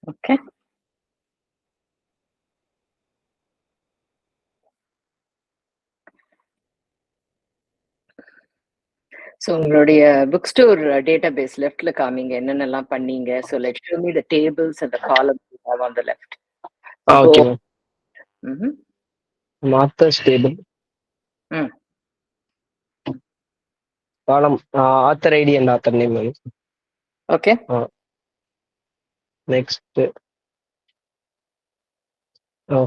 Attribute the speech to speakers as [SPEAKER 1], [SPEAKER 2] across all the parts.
[SPEAKER 1] Okay. So உங்களுடைய book store database leftல காமிங்க என்னென்னலாம் பண்ணீங்க. So let's show me the tables and the columns you have on the left. So go.
[SPEAKER 2] Okay, ma'am.
[SPEAKER 1] Mhm.
[SPEAKER 2] Authors table.
[SPEAKER 1] Mm.
[SPEAKER 2] Column author ID and author name, ma'am.
[SPEAKER 1] Okay.
[SPEAKER 2] Next,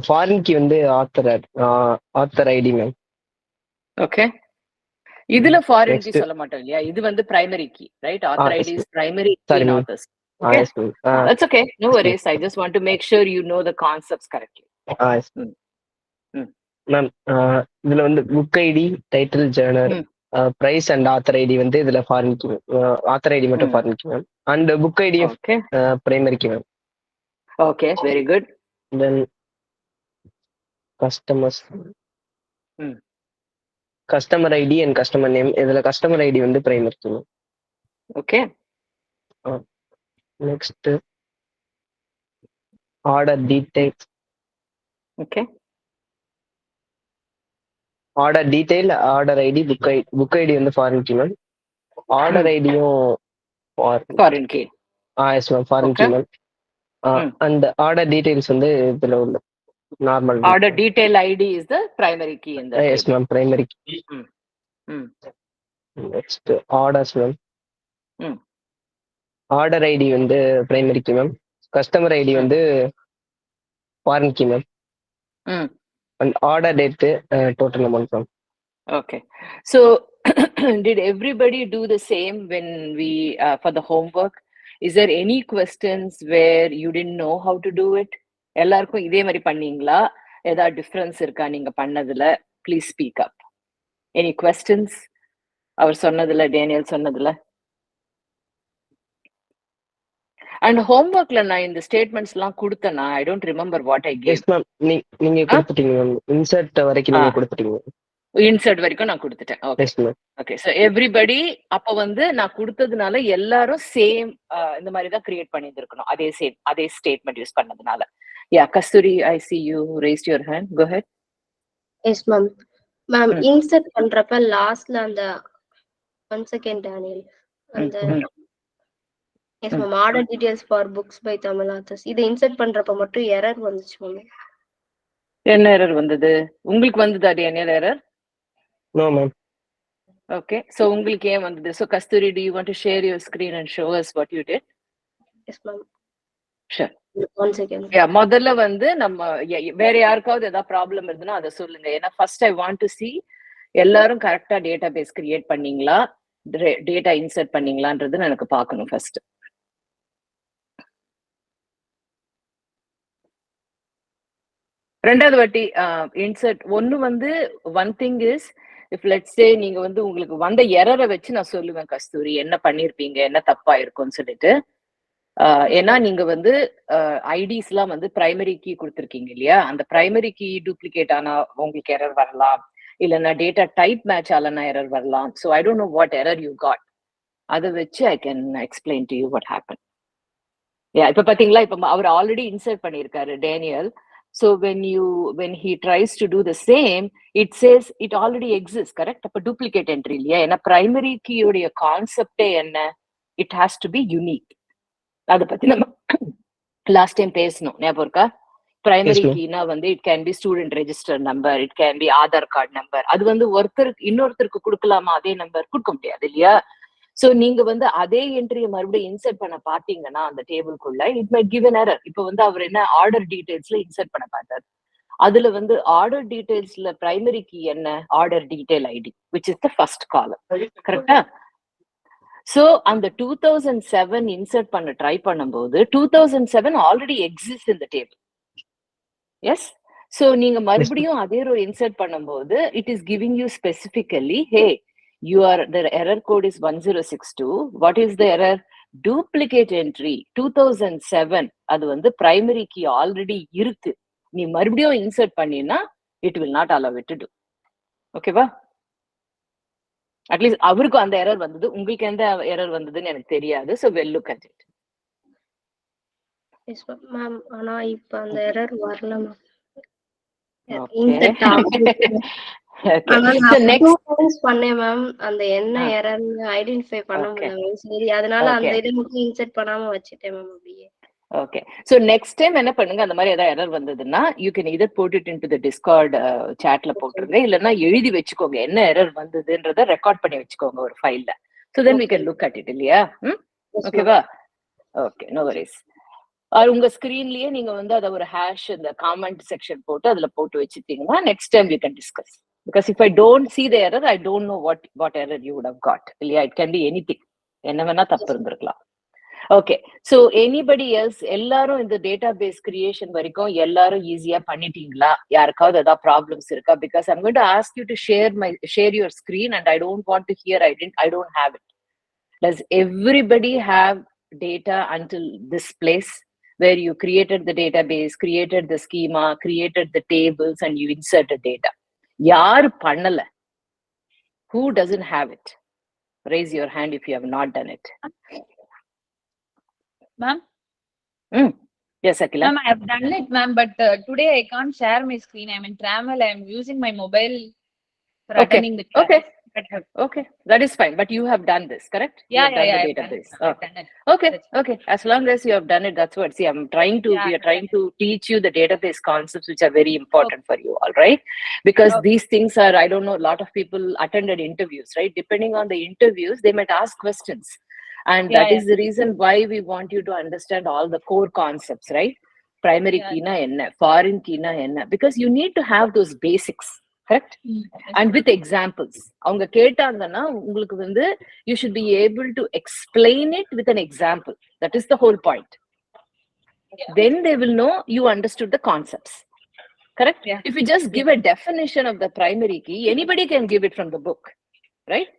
[SPEAKER 2] foreign key வந்து author ID, ma'am.
[SPEAKER 1] Okay. இதுல foreign key
[SPEAKER 2] Next,
[SPEAKER 1] சொல்ல மாட்டோம் இல்லையா? இது வந்து primary key, right? Author
[SPEAKER 2] yes,
[SPEAKER 1] ID is primary key
[SPEAKER 2] sorry,
[SPEAKER 1] in
[SPEAKER 2] ma'am.
[SPEAKER 1] authors. Okay.
[SPEAKER 2] Yes, ma'am.
[SPEAKER 1] That's okay. No
[SPEAKER 2] yes,
[SPEAKER 1] worries. I just want to make sure you know the concepts correctly.
[SPEAKER 2] yes. Ma'am, இதுல வந்து book ID, title, journal,
[SPEAKER 1] Mm.
[SPEAKER 2] price and author ID வந்து இதுல foreign key, author ID மட்டும் foreign key, ma'am. And book ID
[SPEAKER 1] Okay.
[SPEAKER 2] primary key, ma'am.
[SPEAKER 1] Okay. Very good.
[SPEAKER 2] Then customers.
[SPEAKER 1] Mm.
[SPEAKER 2] Customer ID and customer name. இதுல customer ID வந்து primary key, ma'am.
[SPEAKER 1] Okay.
[SPEAKER 2] Next, order details.
[SPEAKER 1] Okay.
[SPEAKER 2] Order detail, order ID, book ID வந்து foreign key, ma'am. Order ID-யும்
[SPEAKER 1] Foreign key.
[SPEAKER 2] yes, ma'am, foreign key, ma'am. And order details வந்து இதுல உள்ள normal.
[SPEAKER 1] Order detail ID is the primary key in the
[SPEAKER 2] yes,
[SPEAKER 1] table.
[SPEAKER 2] ma'am, primary key. Next, orders, ma'am. Order ID வந்து primary key, ma'am. Customer ID வந்து foreign key, ma'am. And order date, total amount, ma'am.
[SPEAKER 1] Okay. So did everybody do the same when we for the homework? Is there any questions where you didn't know how to do it? எல்லாருக்கும் இதே மாதிரி பண்ணீங்களா? ஏதாவது difference இருக்கா நீங்க பண்ணதுல? Please speak up. Any questions? அவர் சொன்னதுல, Daniel சொன்னதுல? And homeworkல நான் இந்த ஸ்டேட்மெண்ட்ஸ் எல்லாம் கொடுத்தேனா? I don't remember what I gave.
[SPEAKER 2] Yes, ma'am. நீங்க கொடுத்துட்டீங்க, ma'am. Insert வரைக்கும் நீங்க கொடுத்துட்டீங்க.
[SPEAKER 1] இன்சர்ட் வரைக்கும் நான் கொடுத்துட்டேன். ஓகே. ஓகே. சோ எவ்ரிபடி அப்ப வந்து நான் கொடுத்ததுனால எல்லாரும் சேம் இந்த மாதிரி தான் கிரியேட் பண்ணியிருக்கணும். அதே ஸ்டேட்மெண்ட் யூஸ் பண்ணதுனால. Yeah Kasturi, I see you raised your hand. Go ahead.
[SPEAKER 3] Yes ma'am. Ma'am insert பண்றப்ப லாஸ்ட்ல அந்த 1 செகண்ட் டேனியல் அந்த yes ma'am order details for books by Tamil authors இதை இன்சர்ட் பண்றப்ப மட்டும் எரர் வந்துச்சு மேம்.
[SPEAKER 1] என்ன எரர் வந்தது? உங்களுக்கு வந்ததா Daniel error?
[SPEAKER 2] No, ma'am.
[SPEAKER 1] Okay. So உங்களுக்கு ஏன் வந்தது? So Kasthuri, do you want to share your screen and show us what you did?
[SPEAKER 3] Yes, ma'am.
[SPEAKER 1] Sure.
[SPEAKER 3] 1 second.
[SPEAKER 1] Yeah, முதல்ல வந்து நம்ம வேற யாருக்காவது ஏதாவது ப்ராப்ளம் இருந்ததுன்னா அதை சொல்லுங்க. ஏன்னா first I want to see எல்லாரும் கரெக்டா டேட்டா பேஸ் கிரியேட் பண்ணீங்களா, டேட்டா இன்சர்ட் பண்ணீங்களான்றது எனக்கு பார்க்கணும் ஃபர்ஸ்ட். ரெண்டாவது வாட்டி இன்சர்ட் ஒன்னு வந்து one thing is if let's say நீங்க வந்து உங்களுக்கு வந்த எரரை வச்சு நான் சொல்லுவேன் கஸ்தூரி என்ன பண்ணிருப்பீங்க, என்ன தப்பா இருக்கும்னு சொல்லிட்டு. ஏன்னா நீங்க வந்து ஐடிஸ் எல்லாம் வந்து பிரைமரி கீ கொடுத்துருக்கீங்க இல்லையா, அந்த பிரைமரி கீ டூப்ளிகேட் ஆனா உங்களுக்கு எரர் வரலாம், இல்லைன்னா டேட்டா டைப் மேட்ச் ஆலனா எரர் வரலாம். So I don't know what error you got. அதை வச்சு I can explain to you what happen. இப்ப பாத்தீங்களா, இப்ப அவர் ஆல்ரெடி இன்சர்ட் பண்ணிருக்காரு Daniel. So when he tries to do the same, it says it already exists, correct? அப்ப duplicate entry இல்லையா? ஏன்னா primary key உடைய கான்செப்டே என்ன? It has to be unique. அதை பத்தி நம்ம லாஸ்ட் டைம் பேசணும், ஞாபகம் இருக்கா? பிரைமரி கீனா வந்து it can be student register number, it can be Aadhaar card number. அது வந்து ஒருத்தருக்கு இன்னொருத்தருக்கு கொடுக்கலாமா அதே நம்பர்? கொடுக்க முடியாது இல்லையா? சோ நீங்க வந்து அதே என்ட்ரியை மறுபடியும் இன்சர்ட் பண்ண பாத்தீங்கன்னா அந்த டேபிள்குள்ள it might give an error. இப்ப வந்து அவர் என்ன ஆர்டர் டீடைல்ஸ்ல இன்சர்ட் பண்ண பார்த்தாரு. அதுல வந்து ஆர்டர் டீடைல்ஸ்ல பிரைமரி கீ என்ன? Order detail ID which is the first column, கரெக்டா? சோ அந்த 2007 இன்சர்ட் பண்ண ட்ரை பண்ணும்போது 2007 already exist in the table. Yes. So நீங்க மறுபடியும் அதே ரோ இன்சர்ட் பண்ணும்போது it is giving you specifically, hey the error code is 1062. What is the error? Duplicate entry 2007. அது வந்து பிரைமரி கீ ஆல்ரெடி இருக்கு, நீ மறுபடியும் இன்சர்ட் பண்ணினா it will not allow it to do. ஓகேவா? அட்லீஸ்ட் அவருக்கும் அந்த எரர் வந்தது, உங்களுக்கு எந்த எரர் வந்ததுன்னு எனக்கு தெரியாது. So we'll look at it.
[SPEAKER 3] Yes ma'am. ஆனா இப்ப அந்த எரர் வரல மேம்.
[SPEAKER 1] Okay.
[SPEAKER 3] இன்செர்ட் ஆகுது.
[SPEAKER 1] Okay.
[SPEAKER 3] ஆனா
[SPEAKER 1] So
[SPEAKER 3] நான் 2
[SPEAKER 1] next.
[SPEAKER 3] டைம்ஸ் பண்ணேன் மேம். அந்த என்ன
[SPEAKER 1] Ah,
[SPEAKER 3] எரர்ன்னு ஐடென்டிஃபை பண்ண
[SPEAKER 1] okay.
[SPEAKER 3] முடியல. சரி அதனால அந்த
[SPEAKER 1] Okay.
[SPEAKER 3] இத மட்டும் இன்செர்ட் பண்ணாம வச்சுட்டேன் மேம் அப்படியே.
[SPEAKER 1] Okay. So next time என்ன பண்ணுங்க, அந்த மாதிரி ஏதாவது எரர் வந்ததுன்னா you can either put it into the Discord chatல போட்டுருங்க, இல்லைன்னா எழுதி வச்சுக்கோங்க என்ன எரர் வந்ததுன்றத ரெக்கார்ட் பண்ணி வச்சுக்கோங்க ஒரு ஃபைல்ல. So then we can look at it இல்லையா? ஓகேவா? Okay, no worries. உங்க ஸ்கிரீன்லயே நீங்க வந்து அத ஒரு ஹேஷ் இந்த காமெண்ட் செக்ஷன் போட்டு அதுல போட்டு வச்சுட்டீங்கன்னா next time you can discuss. Because if I don't see the error, I don't know what error you would have got. இல்லையா? It can be anything. என்ன வேணா தப்பு இருந்திருக்கலாம். ஓகே, ஸோ எனிபடி எல்ஸ் எல்லாரும் இந்த டேட்டா பேஸ் கிரியேஷன் வரைக்கும் எல்லாரும் ஈஸியா பண்ணிட்டீங்களா? யாருக்காவது ஏதாவது ப்ராப்ளம்ஸ் இருக்கா? Because I'm going to ask you to share your screen and I don't want to hear I don't have it. Does everybody have data until this place where you created the database, created the schema, created the tables, and you inserted data? Yaar pannala? Who doesn't have it? Raise your hand if you have not done it.
[SPEAKER 4] Ma'am?
[SPEAKER 1] Yes, Akila.
[SPEAKER 4] Ma'am, I have done it, ma'am, but today I can't share my screen. I'm in travel. I'm using my mobile for attending the class.
[SPEAKER 1] Okay, that is fine. But you have done this, correct?
[SPEAKER 4] Yeah,
[SPEAKER 1] you have done the
[SPEAKER 4] I've
[SPEAKER 1] database.
[SPEAKER 4] done it.
[SPEAKER 1] Okay. As long as you have done it, that's what. See, we are trying to teach you the database concepts, which are very important for you, all right? Because these things are, I don't know, a lot of people attended interviews, right? Depending on the interviews, they might ask questions. And that is the reason why we want you to understand all the core concepts, right? Primary key na enna, foreign key na enna, because you need to have those basics, correct? And with examples. Avanga ketanga ungalku vandu you should be able to explain it with an example. That is the whole point. Then they will know you understood the concepts, correct? If you just give a definition of the primary key, anybody can give it from the book, right?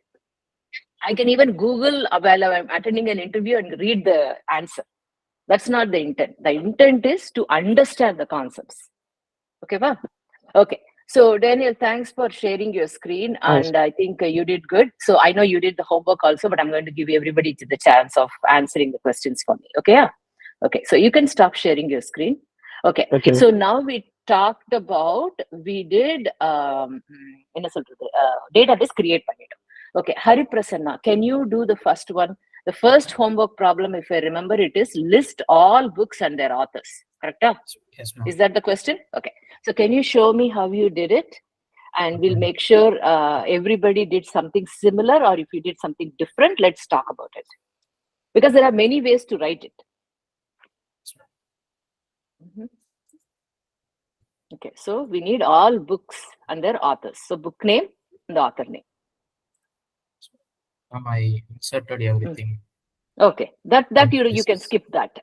[SPEAKER 1] I can even Google while I'm attending an interview and read the answer. That's not the intent. The intent is to understand the concepts. Okay, va? Okay. So Daniel, thanks for sharing your screen, and I think you did good. So I know you did the homework also, but I'm going to give everybody the chance of answering the questions for me. Okay? Okay. So you can stop sharing your screen. Okay. So now we talked about, we did database create பண்ணிட்டோம். Okay, Hari Prasanna, can you do the first one? The first homework problem, if I remember, it is list all books and their authors. Correct?
[SPEAKER 5] Yes, ma'am.
[SPEAKER 1] Is that the question? Okay. So can you show me how you did it? And we'll make sure everybody did something similar, or if you did something different, let's talk about it. Because there are many ways to write it. Okay, so we need all books and their authors. So book name and the author name.
[SPEAKER 5] I inserted everything.
[SPEAKER 1] Okay, that you can skip that.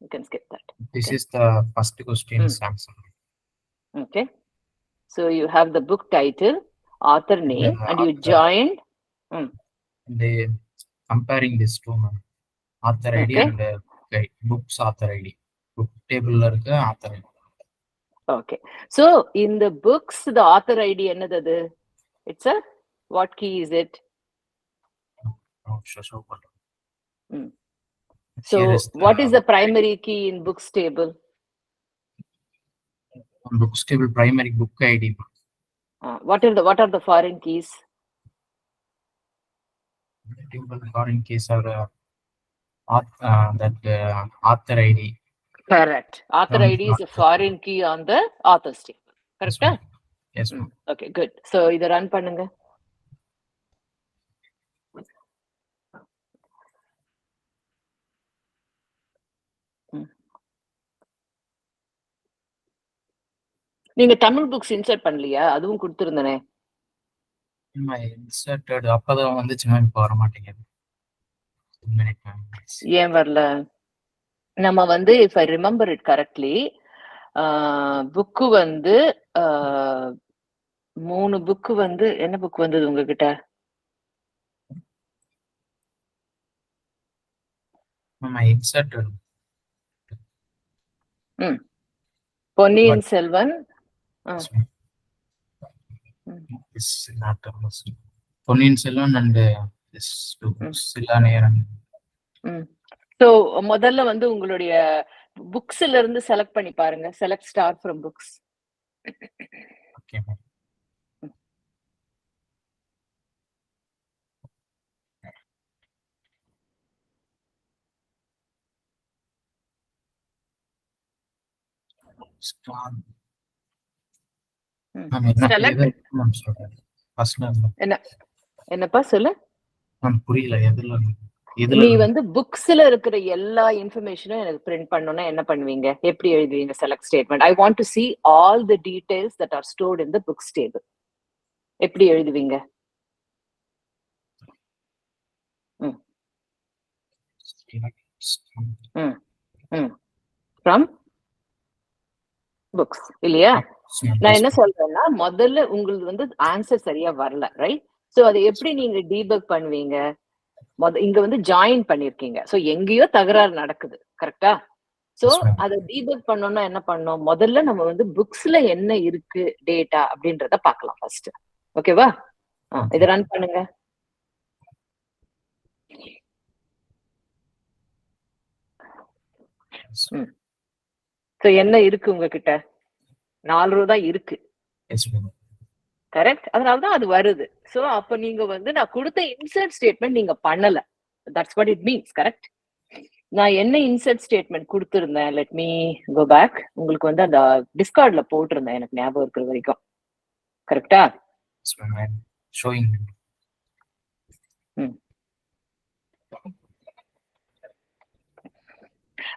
[SPEAKER 1] You can skip that.
[SPEAKER 5] This is the first question answer.
[SPEAKER 1] Okay, so you have the book title, author name, and you joined.
[SPEAKER 5] They comparing this to author ID and books author ID. Book table author ID.
[SPEAKER 1] Okay, so in the books, the author ID என்னது? It's a, what key is it? So what is the primary key in books table?
[SPEAKER 5] Books table primary book ID.
[SPEAKER 1] What are the foreign keys?
[SPEAKER 5] Foreign keys are author ID.
[SPEAKER 1] Correct. Author ID is a foreign key on the author's table. Correct?
[SPEAKER 5] Yes, ma'am.
[SPEAKER 1] Okay, good. So இத run பண்ணுங்க. நீங்க Tamil books insert பண்ணலையா? அதுவும் கொடுத்திருந்தனே.
[SPEAKER 5] Inserted அப்பதான் வந்துச்சு ma'am, இப்ப வர மாட்டேங்குது.
[SPEAKER 1] ஏன் வரல? நம்ம வந்து if I remember it correctly, book வந்து 3 புக்கு வந்து என்ன புக் வந்தது உங்ககிட்ட?
[SPEAKER 5] Inserted
[SPEAKER 1] Ponniyin Selvan.
[SPEAKER 5] Ponniyin Selvan and சில்லாநேரன்.
[SPEAKER 1] So முதல்ல வந்து உங்களுடைய புக்ஸ்ல இருந்து செலக்ட் பண்ணி பாருங்க. Select star from books.
[SPEAKER 5] Okay ma'am. Star ma'am என்ன
[SPEAKER 1] Select.
[SPEAKER 5] மேம் சொல்றேன் ஃபர்ஸ்ட்ல
[SPEAKER 1] என்னப்பா சொல்லு?
[SPEAKER 5] மேம் புரியல எதுல
[SPEAKER 1] நீ வந்து புக்ஸ்ல இருக்கிற எல்லா இன்ஃபர்மேஷனும் எனக்கு பிரிண்ட் பண்ணனும்னா என்ன பண்ணுவீங்க? எப்படி எழுதுவீங்க select statement? I want to see all the details that are stored in the books table. எப்படி எழுதுவீங்க? From books இல்லையா? நான் என்ன சொல்றேன்னா முதல்ல உங்களுக்கு வந்து ஆன்சர் சரியா வரல, ரைட்? சோ அதை எப்படி நீங்க டீபக் பண்ணுவீங்க? இங்க வந்து ஜாயின் பண்ணிருக்கீங்க, சோ எங்கேயோ தகராறு நடக்குது, கரெக்டா? சோ அதை டீபக் பண்ணோம்னா என்ன பண்ணோம்? முதல்ல நம்ம வந்து புக்ஸ்ல என்ன இருக்கு டேட்டா அப்படின்றத பார்க்கலாம் ஃபர்ஸ்ட். ஓகேவா? இதை ரன் பண்ணுங்க. சோ என்ன இருக்கு உங்ககிட்ட? 4 ரோ தான் இருக்கு, கரெக்ட்? அதனாலதான் அது வருது. சோ அப்ப நீங்க வந்து நான் கொடுத்த இன்சர்ட் ஸ்டேட்மெண்ட் நீங்க பண்ணல. That's what it means, correct? நான் என்ன இன்சர்ட் ஸ்டேட்மெண்ட் கொடுத்திருந்தேன்? Let me go back. உங்களுக்கு வந்து அந்த டிஸ்கார்ட்ல போட்டிருந்தேன், எனக்கு ஞாபகம் இருக்கிற வரைக்கும், கரெக்டா?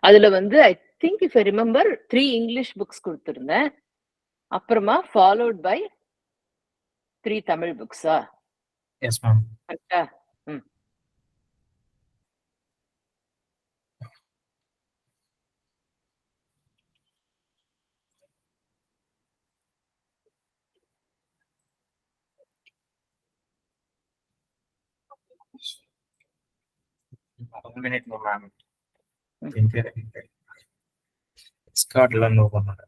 [SPEAKER 1] அதுல வந்து I think if I remember 3 English books கொடுத்திருந்தேன், அப்புறமா ஃபாலோட் பை 3 தமிழ் புக்ஸா?
[SPEAKER 5] Yes ma'am.
[SPEAKER 1] கரெக்டா?
[SPEAKER 5] ஸ்காட்ல நோ பண்ணாரு.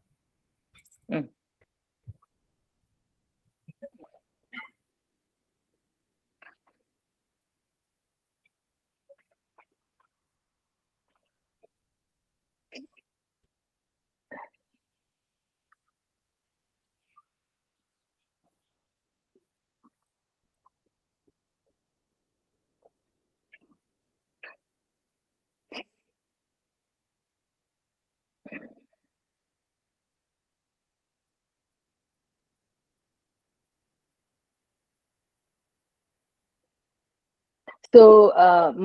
[SPEAKER 1] சோ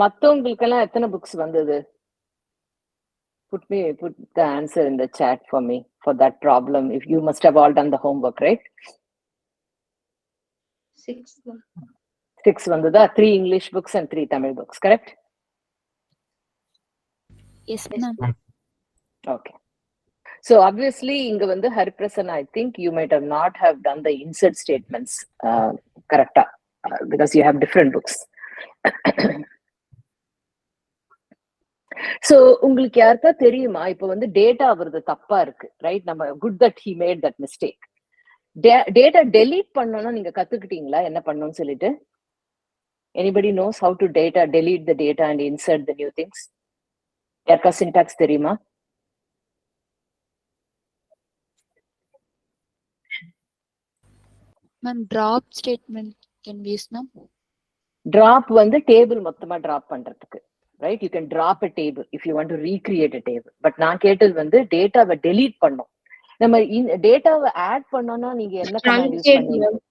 [SPEAKER 1] மத்தவங்களுக்கெல்லாம் எத்தனை புக்ஸ் வந்தது? Put the answer in the chat for me for that problem. If you must have all done the homework, right? 6 vandada. 3 English books and 3 Tamil books, correct?
[SPEAKER 3] Yes, ma'am.
[SPEAKER 1] Okay. So obviously inga vandu Hariprasan, I think you might have not have done the insert statements correct, because you have different books. So உங்களுக்கு யாருக்கா தெரியுமா இப்ப வந்து data வருது தப்பா இருக்கு, right? நம்ம good that he made that mistake. Data delete பண்ணனும்னா நீங்க கத்துக்கிட்டீங்களா என்ன பண்ணனும்னு சொல்லிட்டு? anybody knows how to delete the data and insert the new things? யாருக்கா சின்டாக்ஸ் தெரியுமா?
[SPEAKER 6] Ma'am drop statement can be used, ma'am.
[SPEAKER 1] drop வந்து டேபிள் மொத்தமா டிராப் பண்றதுக்கு, right? You can drop a table if you want to recreate a table. But நான் கேட்டது வந்து டேட்டாவை delete பண்ணோம். நம்ம டேட்டாவை ஆட் பண்ணோம்னா நீங்க என்ன கமாண்ட் யூஸ் பண்ணுவீங்க?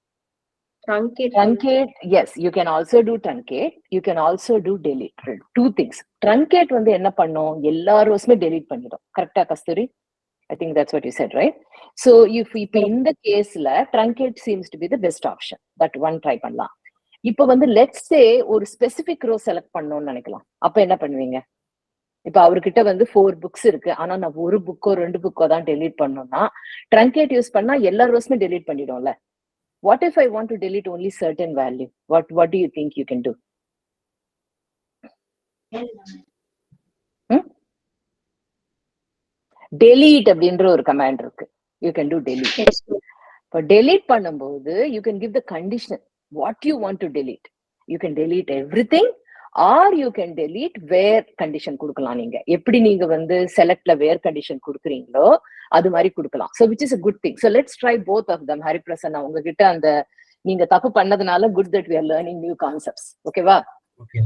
[SPEAKER 1] Truncate. Yes, you can also do truncate. You can also do delete. 2 things. Truncate வந்து என்ன பண்ணும்? எல்லா ரோஸ்மே delete பண்ணிடும். கரெக்டா கஸ்தூரி? I think that's what you said, right? So if in the caseல truncate seems to be the best option. That one try பண்ணலாம். இப்ப வந்து let's say ஒரு specific row select பண்ணணும்னு நினைக்கலாம். அப்ப என்ன பண்ணுவீங்க? இப்ப அவர்கிட்ட வந்து 4 புக்ஸ் இருக்கு, ஆனா நான் ஒரு புக்கோ 2 புக்கோ தான் delete பண்ணணும்னா truncate யூஸ் பண்ணா எல்லா ரோஸ்மே delete பண்ணிடும்ல. What if I want to delete only certain value? What do you think you can do? delete அப்படின்ற ஒரு கமாண்ட் இருக்கு. You can do delete. இப்ப delete பண்ணும்போது you can give the condition what you want to delete. You can delete everything or you can delete where condition கொடுக்கலாம். நீங்க எப்படி நீங்க வந்து செலக்ட்ல வேர் கண்டிஷன் கொடுக்குறீங்களோ அது மாதிரி கொடுக்கலாம். So which is a good thing. So let's try both of them. Hariprasanna உங்ககிட்ட அந்த நீங்க தப்பு பண்ணதுனால good that we are learning new concepts. ஓகேவா?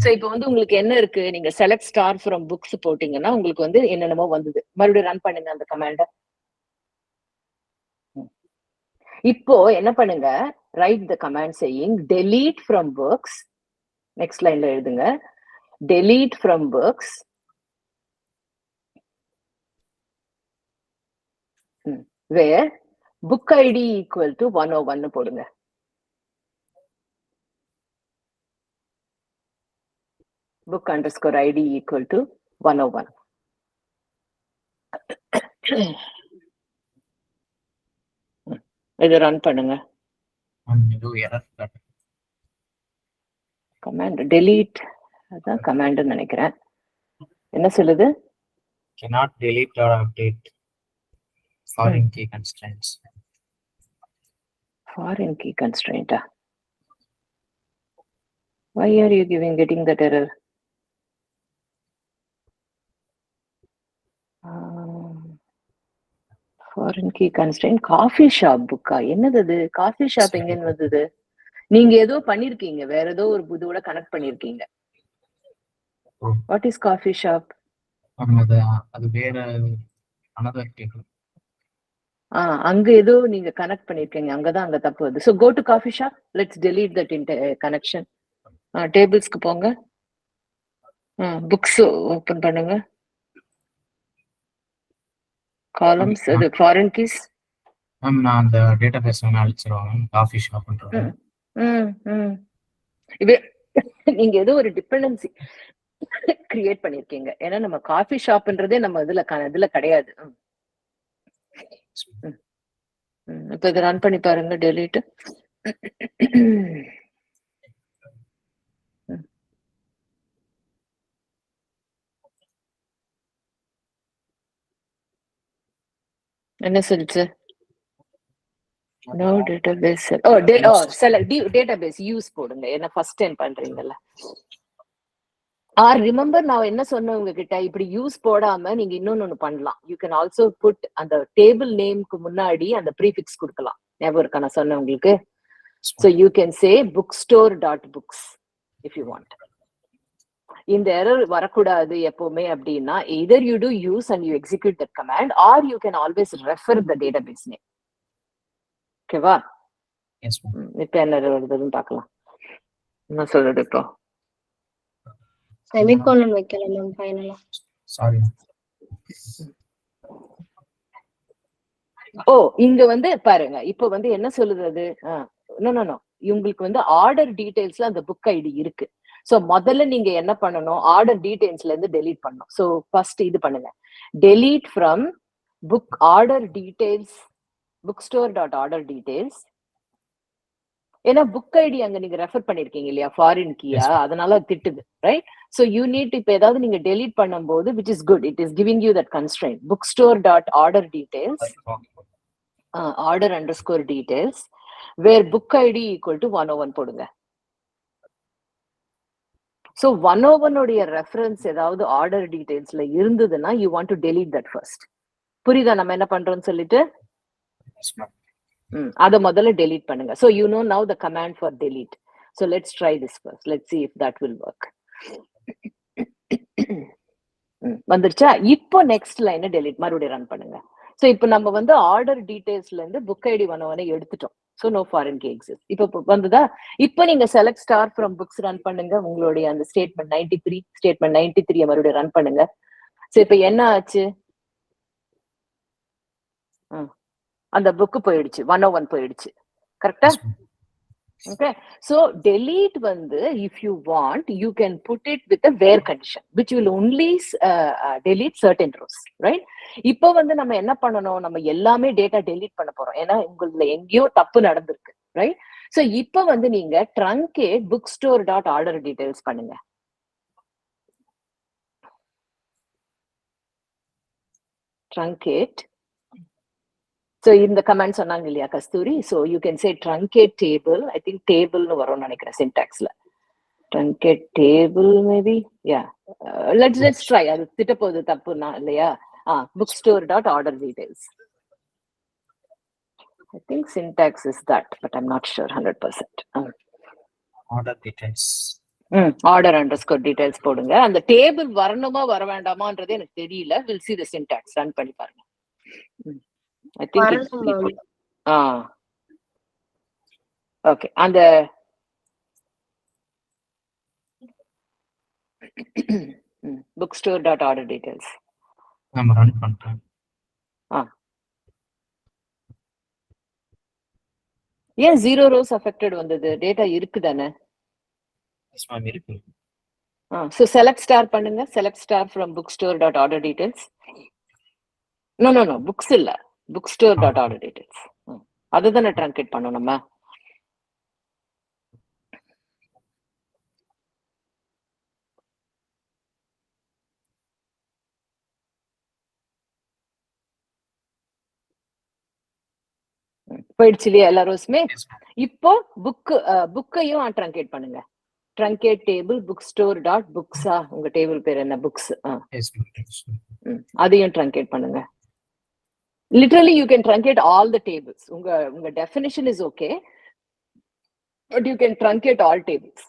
[SPEAKER 1] ஸோ இப்போ வந்து உங்களுக்கு என்ன இருக்கு, நீங்க செலக்ட் ஸ்டார் ஃப்ரம் புக்ஸ் போட்டீங்கன்னா உங்களுக்கு வந்து என்னென்னமோ வந்தது. மறுபடியும் ரன் பண்ணுங்க அந்த கமாண்ட. இப்போ என்ன பண்ணுங்க, right the command saying delete from books. Next லைன்ல எழுதுங்க delete from books where book id equal to 101 போடுங்க. book underscore id equal to 101. இதை ரன் பண்ணுங்க. கமாண்ட் delete அதான் கமாண்ட் நினைக்கிறேன். என்ன சொல்லுது?
[SPEAKER 5] cannot delete or update foreign key constraints.
[SPEAKER 1] Foreign key constraint. Why are you getting that error? Foreign key constraint. Coffee shop book. என்னது அது? Coffee shop எங்க வந்தது? நீங்க ஏதோ பண்ணிருக்கீங்க, வேற ஏதோ ஒரு புதுவோட கனெக்ட் பண்ணிருக்கீங்க. What is coffee shop?
[SPEAKER 5] அது வேற another table.
[SPEAKER 1] அங்க ஏதோ நீங்க கனெக்ட் பண்ணிருக்கீங்க, அங்கதான் அங்க தப்பு வருது. So go to coffee shop. Let's delete that connection. டேபிள்ஸ்க்கு போங்க. புக்ஸ் ஓபன் பண்ணுங்க. காலம்ஸ் அது ஃபாரின் கீஸ்.
[SPEAKER 5] நான் அந்த டேட்டாபேஸ் அழிச்சிருவாங்க காஃபி ஷாப்ன்றது.
[SPEAKER 1] இது நீங்க ஏதோ ஒரு டிபெண்டன்சி கிரியேட் பண்ணிருக்கீங்க. ஏன்னா நம்ம காஃபி ஷாப்ன்றதே நம்ம இதுல கிடையாது. இப்ப இதை ரன் பண்ணி பாருங்க. டெலீட். என்ன சொல்லுச்சு? No database. select database use போடுங்க. ஏன்னா ஃபர்ஸ்ட் டைம் பண்றீங்கல்ல. ரிமெம்பர் நான் என்ன சொன்னேன் உங்ககிட்ட, இப்படி யூஸ் போடாம நீங்க இன்னொன்னு பண்ணலாம். யூ கேன் ஆல்சோ புட் அந்த டேபிள் நேம்க்கு முன்னாடி அந்த ப்ரீஃபிக்ஸ் கொடுக்கலாம். ஞாபகம் இருக்கா நான் சொன்னேன் உங்களுக்கு? So you can say bookstore.books if you want. இந்த எரர் வரக்கூடாது எப்பவுமே அப்படின்னா either you do use and you execute that command or you can always refer the database name. ஓகேவா? இப்ப என்ன வருதுன்னு பார்க்கலாம். என்ன சொல்றது இப்போ?
[SPEAKER 3] செமிகோலன் வைக்கலாம் மேம் ஃபைனலா.
[SPEAKER 5] சாரி.
[SPEAKER 1] இங்க வந்து பாருங்க, இப்ப வந்து என்ன சொல்லுது அது? நோ உங்களுக்கு வந்து ஆர்டர் டீடைல்ஸ்ல அந்த புக் ஐடி இருக்கு. சோ முதல்ல நீங்க என்ன பண்ணணும், ஆர்டர் டீடைல்ஸ்ல இருந்து டெலீட் பண்ணணும். சோ ஃபர்ஸ்ட் இது பண்ணுங்க, delete from book order details bookstore.order details. ஏன்னா புக் ஐடி அங்க நீங்க ரெஃபர் பண்ணிருக்கீங்க இல்லையா, ஃபாரின் கீயா, அதனால திட்டுது, ரைட்? சோ யூ நீட் இப்ப ஏதாவது நீங்க டெலீட் பண்ணும்போது which is good, it is giving you that constraint. bookstore.order details order underscore details where book id equal to 101 போடுங்க. சோ 101 உடைய ரெஃபரன்ஸ் ஏதாவது ஆர்டர் டீடைல்ஸ்ல இருந்ததுன்னா you want to delete that first. புரியுதா நம்ம என்ன பண்றோம்னு சொல்லிட்டு? அத முதல்ல delete பண்ணுங்க. So you know now the command for delete. So let's try this first. Let's see if that will work. வந்துருச்சா? இப்போ நெக்ஸ்ட் லைனை delete மறுபடியும் ரன் பண்ணுங்க. So இப்போ நம்ம வந்து ஆர்டர் டீடைல்ஸ்ல இருந்து புக் ஐடி 101 எடுத்துட்டோம். So no foreign key exists. இப்போ வந்ததா? இப்போ நீங்க select star from books run பண்ணுங்க. உங்களுடைய அந்த ஸ்டேட்மெண்ட் 93 மறுபடியும் ரன் பண்ணுங்க. So இப்போ என்ன ஆச்சு? அந்த புக் போயிடுச்சு, 101 போயிடுச்சு. கரெக்டா? Okay, so delete வந்து if you want you can put it with a where condition which will only delete certain rows, right? இப்போ வந்து நம்ம என்ன பண்ணணும், நம்ம எல்லாமே டேட்டா delete பண்ண போறோம். ஏன்னா உங்கள எங்கேயோ தப்பு நடந்திருக்கு, ரைட்? சோ இப்போ வந்து நீங்க truncate bookstore.order details பண்ணுங்க. truncate. So இந்த கமாண்ட் சொன்னாங்க இல்லையா கஸ்தூரி, so you can say truncate table. I think table னு வரும்னு நினைக்கிறேன் சின்டாக்ஸ்ல. truncate table maybe, yeah. Let's try. அது திட்ட போகுது தப்புனா இல்லையா? bookstore dot order details. I think syntax is that, but I'm not sure 100%.
[SPEAKER 5] Order details.
[SPEAKER 1] Order underscore details போடுங்க. அந்த டேபிள் வரணுமா வர வேண்டாமான்றது எனக்கு தெரியல. We'll see the syntax. Run பண்ணி பாருங்க. I think okay. அந்த bookstore dot order details.
[SPEAKER 5] நம்ம ரன் பண்றோம்.
[SPEAKER 1] ஏன் 0 rows affected வந்தது? டேட்டா இருக்குதானே?
[SPEAKER 5] Yes ma'am, இருக்கு.
[SPEAKER 1] So select star பண்ணுங்க. Select star from bookstore dot order details. No, books இல்ல. bookstore dot order details. அதுதானே truncate பண்ணோம் நம்ம. போயிடுச்சு இல்லையா எல்லா ரோஸ்மே? இப்போ புக்கையும் ட்ரங்கேட் பண்ணுங்க. truncate table bookstore dot books. உங்க டேபிள் பேர் என்ன? புக்ஸ். அதையும் truncate பண்ணுங்க. Literally you can truncate all the tables. உங்க definition is okay, but you can truncate all tables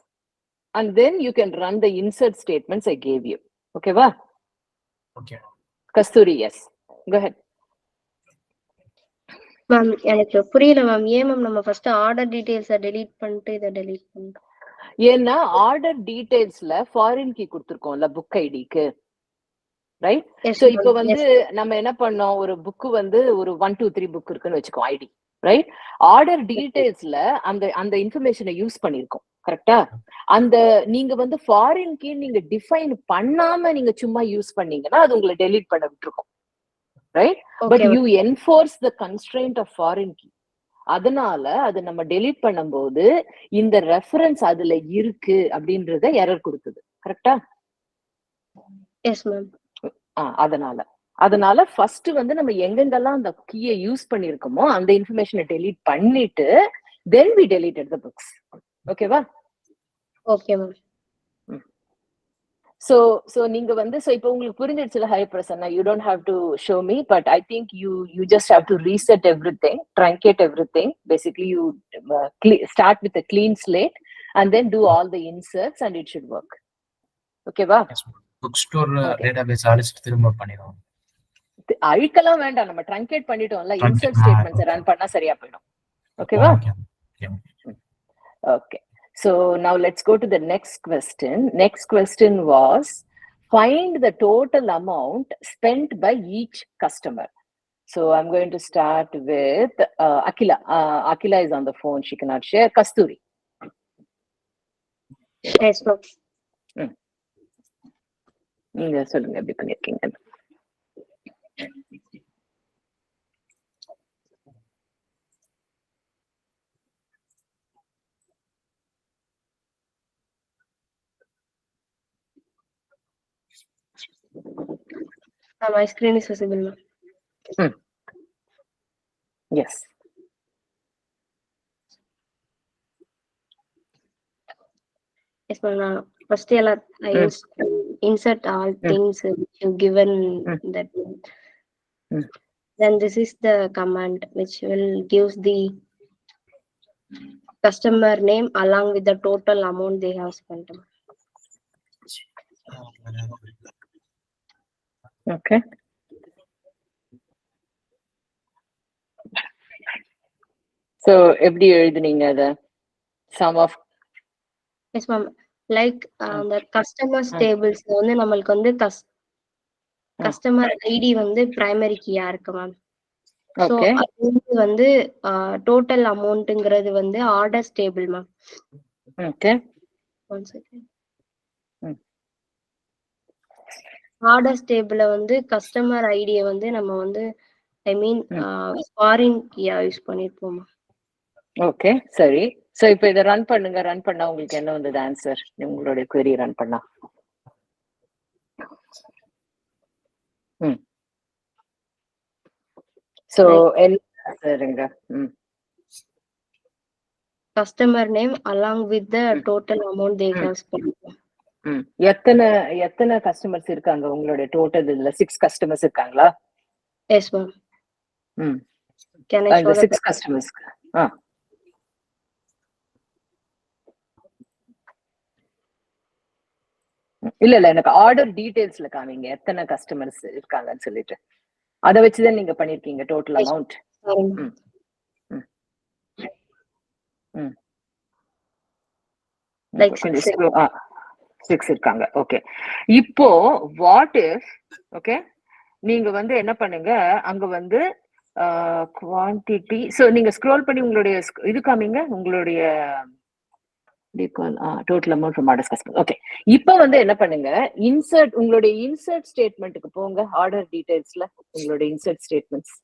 [SPEAKER 1] and then you can run the insert statements I gave you. Okay va?
[SPEAKER 5] Okay.
[SPEAKER 1] Kasturi, yes, go ahead.
[SPEAKER 3] Ma'am எனக்கு புரியல ma'am. ஏன் ma'am நம்ம first order டீடைல்ஸை delete பண்ணிட்டு இதை delete பண்ணுறோம்?
[SPEAKER 1] ஏன்னா order டீடைல்ஸ்ல foreign key கொடுத்துருக்கோம்ல book ஐடிக்கு, right? So இப்போ வந்து நம்ம என்ன பண்ணோம், ஒரு புக் வந்து ஒரு 1 2 3 புக் இருக்குன்னு வச்சுக்கோ ஐடி, ரைட்? ஆர்டர் டீடைல்ஸ்ல அந்த இன்ஃபர்மேஷனை யூஸ் பண்ணிருக்கோம், கரெக்டா? அந்த நீங்க வந்து ஃபாரின் கீ நீங்க டிஃபைன் பண்ணாம நீங்க சும்மா யூஸ் பண்ணீங்கன்னா அது உங்களை டெலீட் பண்ண விட்டுருக்கும், right? But you enforce the constraint of foreign key. அதனால அது நம்ம டெலீட் பண்ணும்போது இந்த ரெஃபரன்ஸ் அதுல இருக்கு அப்படின்றத எரர் கொடுத்தது, கரெக்டா?
[SPEAKER 3] Yes ma'am.
[SPEAKER 1] அதனால ஃபர்ஸ்ட் வந்து நம்ம எங்கெங்கெல்லாம் அந்த கீயை யூஸ் பண்ணிருக்கோமோ அந்த இன்ஃபர்மேஷனை டெலீட் பண்ணிட்டு then we deleted the books. ஓகேவா?
[SPEAKER 3] Okay ma'am.
[SPEAKER 1] So நீங்க வந்து இப்போ உங்களுக்கு புரிஞ்சிடுச்சுல Hari Prasanna? You don't have to show me, but I think you just have to reset everything, truncate everything. Basically you start with a clean slate and then do all the inserts and it should work. Okay va?
[SPEAKER 5] Yes, bookstore database அழிச்சிட்டு திரும்ப பண்ணிடுவோம்.
[SPEAKER 1] அழிக்கலாம் வேண்டாம், நம்ம truncate பண்ணிட்டோம்ல, insert statements run பண்ணா சரியா போய்டும். Okay va? Okay. So now let's go to the next question. Next question was find the total amount spent by each customer. So I'm going to start with Akila. Akila is on the phone. She cannot share. Kasturi.
[SPEAKER 3] Yes, ma'am.
[SPEAKER 1] நீங்க சொல்லுங்க எப்படி பண்ணிருக்கீங்க.
[SPEAKER 3] My screen is visible, ma'am.
[SPEAKER 1] Yes.
[SPEAKER 3] Yes, ma'am. First, I use insert all things you given that. Then this is the command which will gives the customer name along with the total amount they have spent.
[SPEAKER 1] Okay. So எப்படி எழுதுனீங்க அத? Sum of.
[SPEAKER 3] Yes ma'am. Like the customers tables வந்து நமக்கு வந்து customer ID வந்து primary key-ஆ இருக்கு ma'am. So அது வந்து total amountங்கிறது வந்து orders table ma'am.
[SPEAKER 1] Okay.
[SPEAKER 3] One second. Orders table வந்து customer ID வந்து நம்ம வந்து I mean foreign key-ஆ யூஸ் பண்ணிருப்போம்.
[SPEAKER 1] ஓகே சரி. சோ இப்போ இத ரன் பண்ணுங்க. ரன் பண்ணா உங்களுக்கு என்ன வந்தது ஆன்சர்? உங்களுடைய query ரன் பண்ணா. சோ என்ன ஆன்சர்ங்க?
[SPEAKER 3] customer name along with the total amount they have spent.
[SPEAKER 1] எத்தனை கஸ்டமர்ஸ் இருக்காங்க உங்களுடைய டோட்டல் இதுல? 6 கஸ்டமர்ஸ் இருக்காங்களா?
[SPEAKER 3] Yes, ma'am. Can I show
[SPEAKER 1] the
[SPEAKER 3] the
[SPEAKER 1] 6 customers? இல்ல எனக்கு ஆர்டர் டீடைல்ஸ்ல காமிங்க எத்தனை கஸ்டமர்ஸ் இருக்காங்கன்னு சொல்லிட்டு. அத வச்சுதான் நீங்க பண்ணிருக்கீங்க total amount.
[SPEAKER 3] Sorry, ma'am. Like
[SPEAKER 1] 6 இருக்காங்க. ஓகே. இப்போ வாட் இஃப் ஓகே நீங்க வந்து என்ன பண்ணுங்க, அங்க வந்து குவான்டிட்டி, சோ நீங்க ஸ்க்ரோல் பண்ணி உங்களுடைய இது காமிங்க, உங்களுடைய total amount from orders customer. Okay, இப்போ வந்து என்ன பண்ணுங்க, இன்சர்ட், உங்களுடைய இன்சர்ட் ஸ்டேட்மெண்ட்டுக்கு போங்க. ஆர்டர் டீடைல்ஸ்ல உங்களுடைய இன்சர்ட் ஸ்டேட்மெண்ட்ஸ்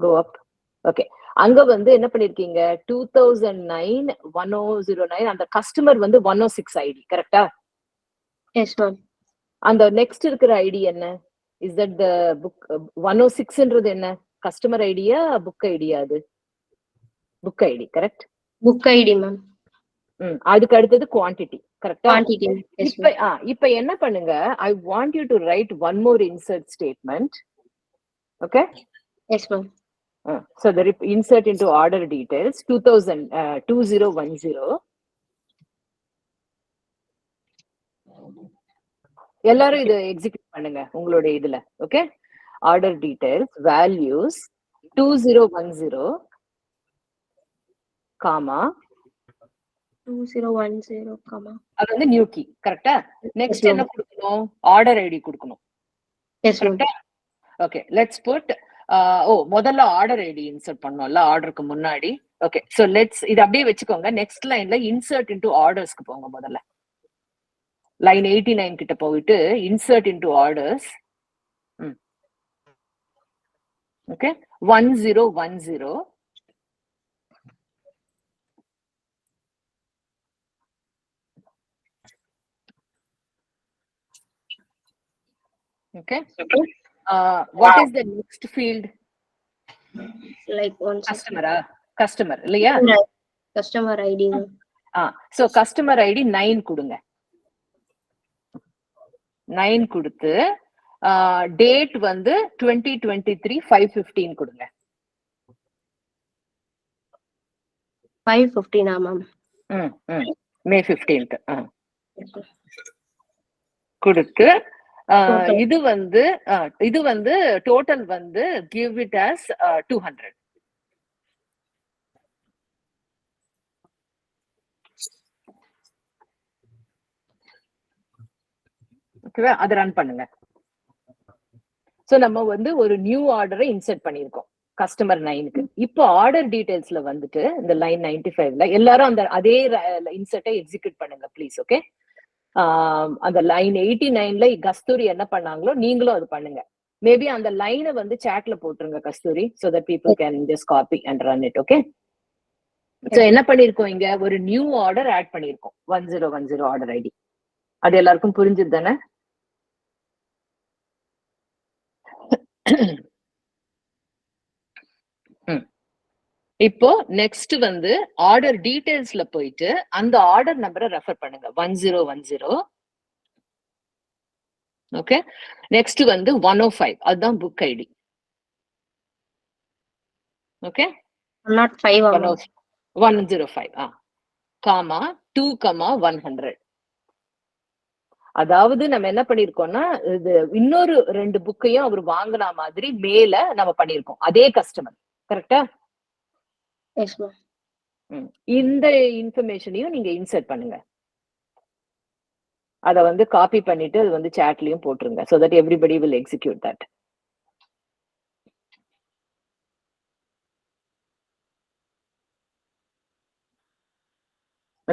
[SPEAKER 1] கோ அப். ஓகே, அங்க வந்து என்ன பண்ணிருக்கீங்க, 2009-1009 அந்த கஸ்டமர் வந்து 106 ஐடி கரெக்டா?
[SPEAKER 3] Yes, ma'am.
[SPEAKER 1] அந்த நெக்ஸ்ட் இருக்கிற ஐடி என்ன? இஸ் தட் த புக் 106ன்றது என்ன? கஸ்டமர் ஐடியா புக் ஐடியா? அது book ID correct?
[SPEAKER 3] Book ID, ma'am.
[SPEAKER 1] அதுக்கு அடுத்தது குவான்டிட்டி கரெக்டா?
[SPEAKER 3] Quantity. Yes, ma'am.
[SPEAKER 1] இப்ப என்ன பண்ணுங்க, I want you to right one more insert statement. Okay,
[SPEAKER 3] Yes, ma'am.
[SPEAKER 1] so the insert into order details 2010. எல்லாரும் இது எக்ஸிக்யூட் பண்ணுங்க உங்களுடைய இதுல. Okay, order details values 2010 comma
[SPEAKER 3] 2010 comma.
[SPEAKER 1] அது வந்து நியூ கீ கரெக்டா? நெக்ஸ்ட் என்ன கொடுக்கணும், ஆர்டர் ஐடி கொடுக்கணும்.
[SPEAKER 3] Yes, ma'am.
[SPEAKER 1] Okay, let's put முதல்ல ஆர்டர் ஐடி இன்சர்ட் பண்ணோம்ல ஆர்டருக்கு முன்னாடி. ஓகே, சோ லெட்ஸ் இது அப்படியே வச்சுக்கோங்க. நெக்ஸ்ட் லைன்ல இன்சர்ட் இன்டு ஆர்டர்ஸ்க்கு போங்க. முதல்ல லைன் 89 கிட்ட போயிட்டு insert into orders. Okay, 1010 okay. What is the next field?
[SPEAKER 3] Like one
[SPEAKER 1] customer இல்லையா?
[SPEAKER 3] customer ID, ma'am.
[SPEAKER 1] so customer ID 9 கொடுங்க. 9 கொடுத்து டேட் வந்து 2023-5/15 கொடுங்க.
[SPEAKER 3] 5/15, ma'am.
[SPEAKER 1] May 15th கொடுத்து இது வந்து டோட்டல் வந்து give it as 200. ஓகேவா? அதை ரன் பண்ணுங்க. சோ நம்ம வந்து ஒரு நியூ ஆர்டரை இன்சர்ட் பண்ணிருக்கோம் கஸ்டமர் 9க்கு. இப்போ ஆர்டர் டீடைல்ஸ்ல வந்துட்டு இந்த லைன் 95ல எல்லாரும் அந்த அதே இன்சர்ட்டை எக்ஸிக்யூட் பண்ணுங்க ப்ளீஸ். ஓகே, அந்த லைன் 89ல கஸ்தூரி என்ன பண்ணாங்களோ நீங்களும் அது பண்ணுங்க. மேபி அந்த லைனை வந்து சாட்ல போட்டுருங்க கஸ்தூரி, so that people can just copy and run it. Okay, so என்ன பண்ணிருக்கோம், இங்க ஒரு நியூ ஆர்டர் ஆட் பண்ணிருக்கோம் 1010 ஆர்டர் ஐடி. அது எல்லாருக்கும் புரிஞ்சது தானே? இப்போ நெக்ஸ்ட் வந்து ஆர்டர் டீடைல்ஸ்ல போயிட்டு அந்த ஆர்டர் நம்பரை ரெஃபர் பண்ணுங்க 1010. ஓகே, நெக்ஸ்ட் வந்து 105 அதுதான் புக் ஐடி. Okay, 105 gamma 2,100. அதாவது நம்ம என்ன பண்ணிருக்கோம்னா, இது இன்னொரு 2 புக்கையும் அவர் வாங்கின மாதிரி மேல நம்ம பண்ணிருக்கோம் அதே கஸ்டமர் கரெக்டா?
[SPEAKER 3] Yes, ma'am.
[SPEAKER 1] இந்த இன்ஃபர்மேஷனையும் நீங்க இன்சர்ட் பண்ணுங்க. அத வந்து காப்பி பண்ணிட்டு அது வந்து சாட்லயும் போட்டுருங்க, so that everybody will execute that.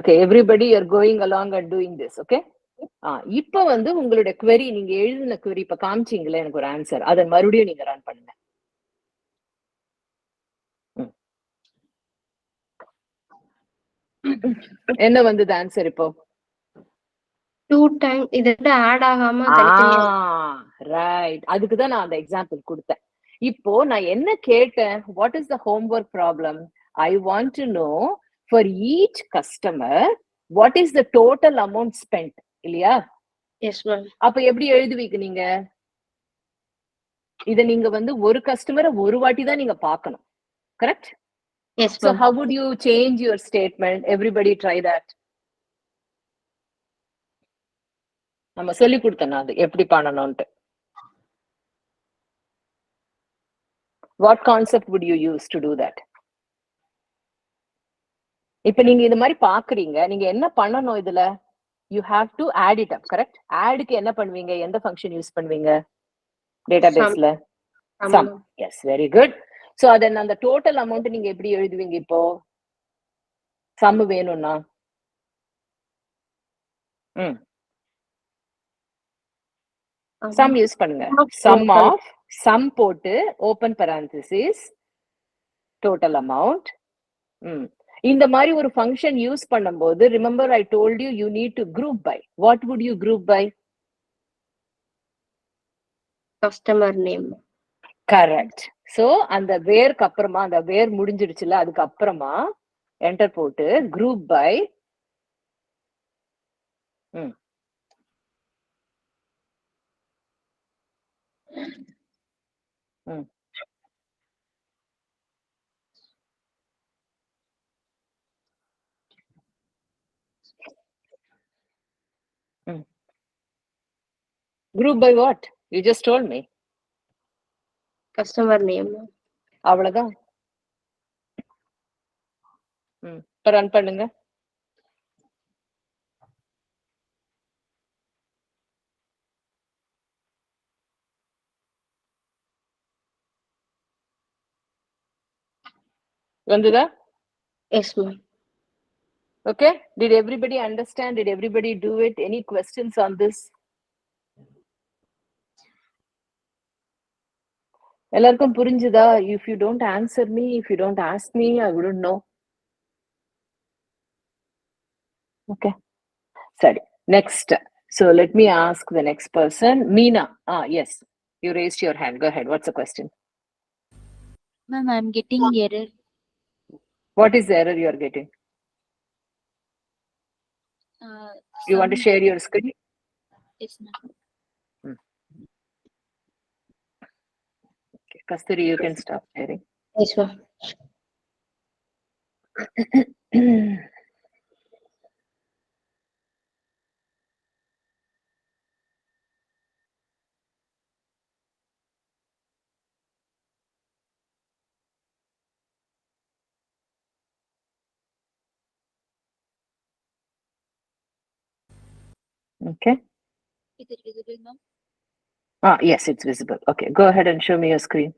[SPEAKER 1] Okay, everybody are going along and doing this. Okay, இப்போ வந்து உங்களுடைய query, நீங்க எழுதின query இப்ப காமிச்சீங்களே எனக்கு ஒரு ஆன்சர், அதை மறுபடியும் நீங்க ரன் பண்ணுங்க. என்ன வந்தது ஆன்சர் இப்போ?
[SPEAKER 3] 2 times இதோட ஆட் ஆகாம
[SPEAKER 1] ரைட், அதுக்கு தான் நான் அந்த எக்ஸாம்பிள் கொடுத்தேன். இப்போ நான் என்ன கேட்டேன், what is the homework problem? I want to know for each customer, what is the total amount spent? இல்லையா?
[SPEAKER 3] Yes ma'am.
[SPEAKER 1] அப்ப எப்படி எழுதுவீங்க நீங்க? இத நீங்க வந்து ஒரு கஸ்டமரை ஒரு வாட்டி தான் நீங்க பார்க்கணும். Correct?
[SPEAKER 3] Yes,
[SPEAKER 1] So
[SPEAKER 3] ma'am.
[SPEAKER 1] how would you change your statement? Everybody try that. நம்ம சொல்லி கொடுத்தேன் அது எப்படி பண்ணணும்ட்டு. What concept would you use to do that? இப்ப நீங்க இது மாதிரி பாக்குறீங்க, நீங்க என்ன பண்ணணும் இதுல? You have to add it up, correct? Addக்கு என்ன பண்ணுவீங்க? எந்த ஃபங்க்ஷன் யூஸ் பண்ணுவீங்க டேட்டாபேஸ்ல? Sum. Yes, very good. So then அந்த total amount நீங்க எப்படி எழுதுவீங்க இப்போ? Sum வேணும்னா? Sum யூஸ் பண்ணுங்க. Sum of sum போட்டு open parenthesis total amount. இந்த மாதிரி ஒரு ஃபங்க்ஷன் யூஸ் பண்ணும்போது remember I told you you need to group by. What would you group by?
[SPEAKER 3] Customer name.
[SPEAKER 1] Correct. So அந்த வேர்க்கு அப்புறமா அந்த வேர் முடிஞ்சிடுச்சுல அதுக்கு அப்புறமா என்டர் போட்டு group by group by what? You just told me.
[SPEAKER 3] Customer name.
[SPEAKER 1] அவ்வளவுதான். இப்ப run பண்ணுங்க. வந்துதா?
[SPEAKER 3] Yes, ma'am.
[SPEAKER 1] Okay. Did everybody understand? Did everybody do it? Any questions on this? எல்லாருக்கும் புரிஞ்சுதா? If you don't answer me, if you don't ask me, I wouldn't know. Okay. Sorry. Next. So let me ask the next person. Meena. Yes. You raised your hand. Go ahead. What's the question?
[SPEAKER 6] Ma'am, I'm getting error.
[SPEAKER 1] What is the error you are getting? You want to share your screen?
[SPEAKER 6] Yes, ma'am.
[SPEAKER 1] Okay. Kasturi, you can stop sharing.
[SPEAKER 3] Yes, ma'am.
[SPEAKER 1] Okay.
[SPEAKER 6] Is it visible, ma'am?
[SPEAKER 1] Yes, it's visible. Okay. Go ahead and show me your screen.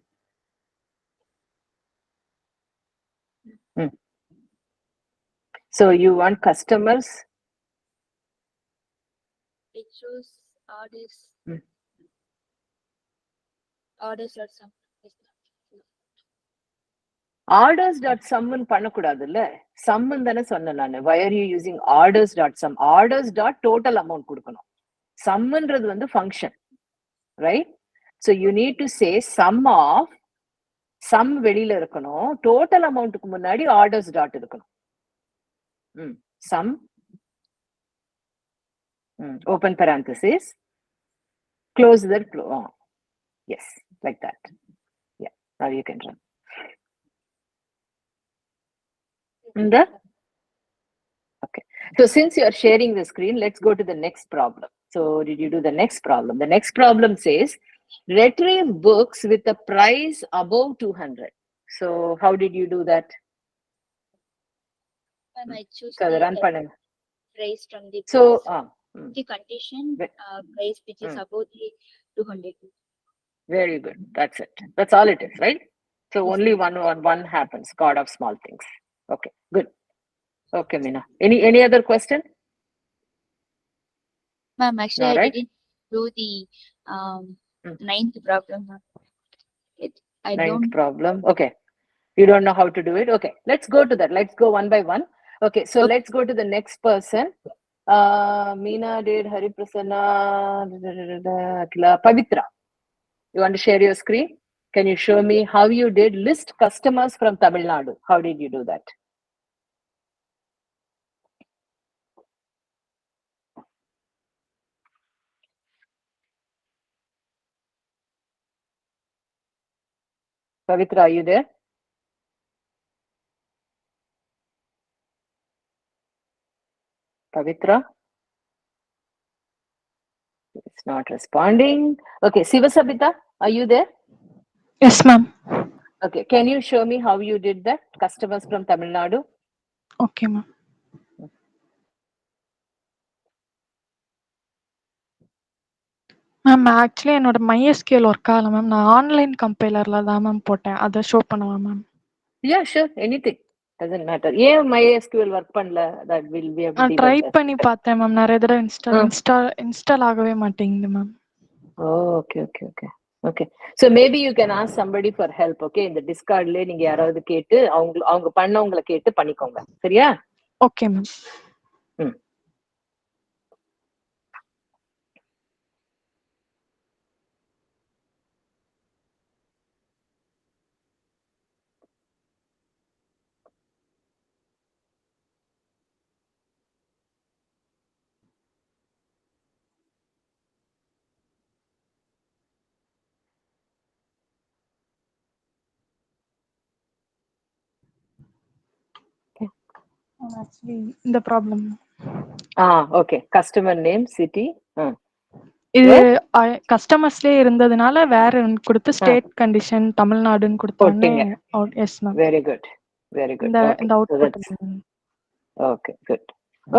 [SPEAKER 1] So you want customers?
[SPEAKER 6] It shows orders. Orders.sum. Yes, ma'am.
[SPEAKER 1] Orders.sum பண்ணக்கூடாதுல்ல? Sum தானே சொன்னேன் நானு. Why are you using orders.sum? Orders.total amount கொடுக்கணும். Sumன்றது வந்து function, right? So you need to say sum of sum வெளியில இருக்கணும். Total amountக்கு முன்னாடி orders dot இருக்கணும். Sum open parenthesis close that. Yes, like that. Yeah, now you can run. Okay. So since you are sharing the screen, let's go to the next problem. So did you do the next problem? The next problem says retrieve books with a price above 200. So how did you do that?
[SPEAKER 6] Ma'am, I choose
[SPEAKER 1] Run
[SPEAKER 6] the price from the
[SPEAKER 1] so
[SPEAKER 6] the condition price which is above the 200.
[SPEAKER 1] Very good. That's it. That's all it is, right? So
[SPEAKER 6] Yes,
[SPEAKER 1] only one happens. God of small things. Okay, good. Okay, Meena. Any other question?
[SPEAKER 6] Ma'am, actually,
[SPEAKER 1] All
[SPEAKER 6] I
[SPEAKER 1] right.
[SPEAKER 6] didn't do the ninth problem. Ma'am. I
[SPEAKER 1] Ninth
[SPEAKER 6] don't.
[SPEAKER 1] problem. Okay. You don't know how to do it? Okay. Let's go to that. Let's go one by one. Okay. So let's go to the next person. Meena did, Hari Prasanna, Akila, Pavitra. You want to share your screen? Can you show me how you did list customers from Tamil Nadu? How did you do that? Pavitra, are you there? Pavitra? It's not responding. Okay, Sivasabita, are you there?
[SPEAKER 7] Yes, ma'am.
[SPEAKER 1] Okay, can you show me how you did that? Customers from Tamil Nadu?
[SPEAKER 7] Okay, ma'am. Ma'am actually என்னோட MySQL work ஆகல ma'am. நான் online கம்பைலர்ல தான் ma'am போட்டேன். அதை show பண்ணவா ma'am?
[SPEAKER 1] Yeah, sure, anything. Doesn't matter. ஏன் MySQL work பண்ணல? That will be able to
[SPEAKER 7] நான் ட்ரை பண்ணி பார்த்தேன் மேம். நிறைய தடவை இன்ஸ்டால் ஆகவே மாட்டேங்குது ma'am.
[SPEAKER 1] Oh, okay. Okay. So maybe you can ask somebody for help, okay? இந்த டிஸ்கார்ட்ல நீங்க யாராவது கேட்டு அவங்க பண்ணவங்களை கேட்டு பண்ணிக்கோங்க. சரியா?
[SPEAKER 7] Okay ma'am. ஆக்சுவலி இந்த problem.
[SPEAKER 1] Okay. Customer name, city.
[SPEAKER 7] இது கஸ்டமர்ஸ்லயே இருந்ததுனால வேற கொடுத்து ஸ்டேட் கண்டிஷன் தமிழ்நாடுன்னு கொடுத்தோன்னே. Yes ma'am.
[SPEAKER 1] Very good.
[SPEAKER 7] இந்த output.
[SPEAKER 1] Okay, good.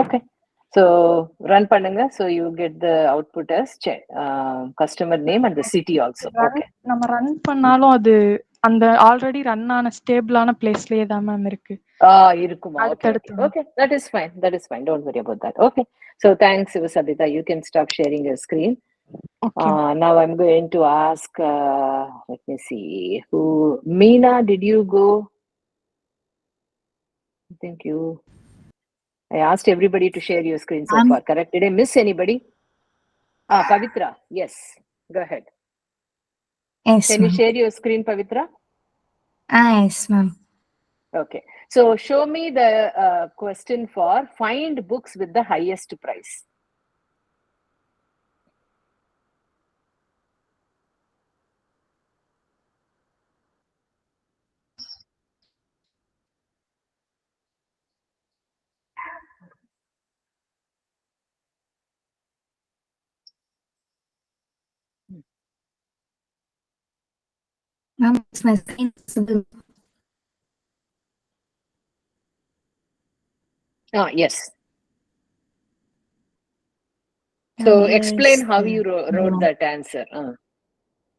[SPEAKER 1] Okay. So run பண்ணுங்க. So you get the output as customer name and the city also. Okay.
[SPEAKER 7] நம்ம ரன் பண்ணாலும் அது அந்த ஆல்ரெடி ரன் ஆன ஸ்டேபிளான பிளேஸ்லயே தான் மேம் இருக்கு.
[SPEAKER 1] இருக்குமா? Okay. That is fine. Don't worry about that. Okay. So thanks, Sivasabita. You can stop sharing your screen.
[SPEAKER 7] Okay.
[SPEAKER 1] Now I'm going to ask, let me see, who, Meena, did you go? I think I asked everybody to share your screen so far, correct? Did I miss anybody? Pavitra, yes. Go ahead.
[SPEAKER 8] Yes,
[SPEAKER 1] Can you share your screen, Pavitra?
[SPEAKER 8] Yes, ma'am.
[SPEAKER 1] Okay. So show me the question for find books with the highest price.
[SPEAKER 8] Ma'am, it's my screen visible.
[SPEAKER 1] Yes. So explain how you wrote that answer.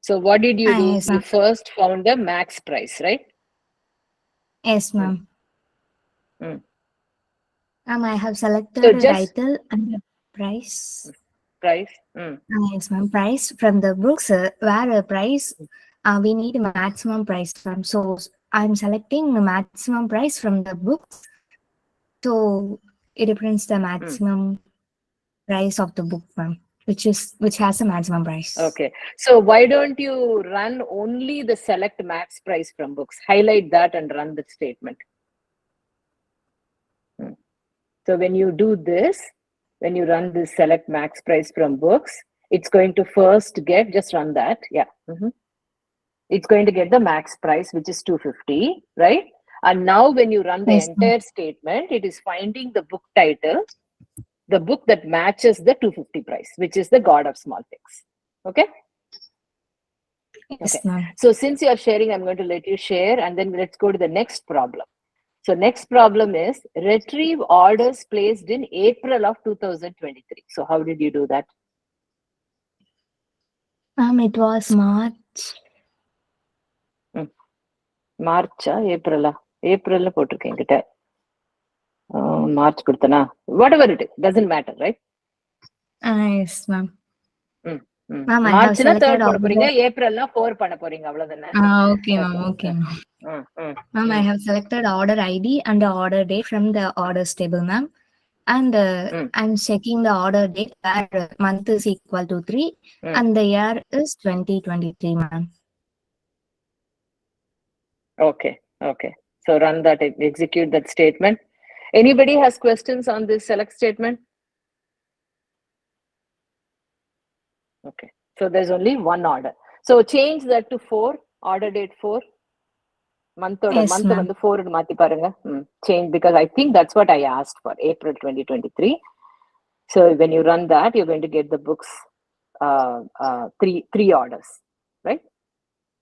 [SPEAKER 1] So what did you do?
[SPEAKER 8] Yes,
[SPEAKER 1] You first found the max price, right?
[SPEAKER 8] Yes, ma'am. Ma'am, I have selected
[SPEAKER 1] So
[SPEAKER 8] the title and the price.
[SPEAKER 1] Price?
[SPEAKER 8] Yes, ma'am. Price from the books, where a price, we need a maximum price from. So I'm selecting the maximum price from the books. So it represents the maximum price of the book, ma'am, which has a maximum price.
[SPEAKER 1] Okay. So why don't you run only the select max price from books? Highlight that and run the statement. So when you do this, when you run this select max price from books, it's going to first get, just run that. Yeah. It's going to get the max price, which is 250, right? And now when you run the entire statement, it is finding the book title, the book that matches the 250 price, which is the God of Small Things. Okay?
[SPEAKER 8] Yes,
[SPEAKER 1] okay.
[SPEAKER 8] ma'am.
[SPEAKER 1] So since you are sharing, I'm going to let you share, and then let's go to the next problem. So next problem is retrieve orders placed in April of 2023. So how did you do that?
[SPEAKER 8] It was March.
[SPEAKER 1] March, April. April போட்டிருக்கேன் கிட்ட. March கொடுத்தனா? Whatever it is, doesn't matter, right?
[SPEAKER 8] Yes, ma'am.
[SPEAKER 1] Ma'am, Marchனா 3rd போட போறீங்க, Aprilனா 4 பண்ண போறீங்க, அவ்வளவுதானே?
[SPEAKER 8] Okay, ma'am. Okay, ma'am. Ma'am, I have selected order ID and the order date from the orders table, ma'am. And I'm checking the order date where month is equal to 3 and the year is 2023, ma'am.
[SPEAKER 1] Okay. So run that, execute that statement. Anybody has questions on this select statement? Okay. So there's only one order. So change that to 4, order date 4. month
[SPEAKER 8] Yes, ma'am.
[SPEAKER 1] வந்து 4 ன்னு மாத்தி பாருங்க. Change, because I think that's what I asked for, April 2023. So when you run that, you're going to get the books, three orders, right?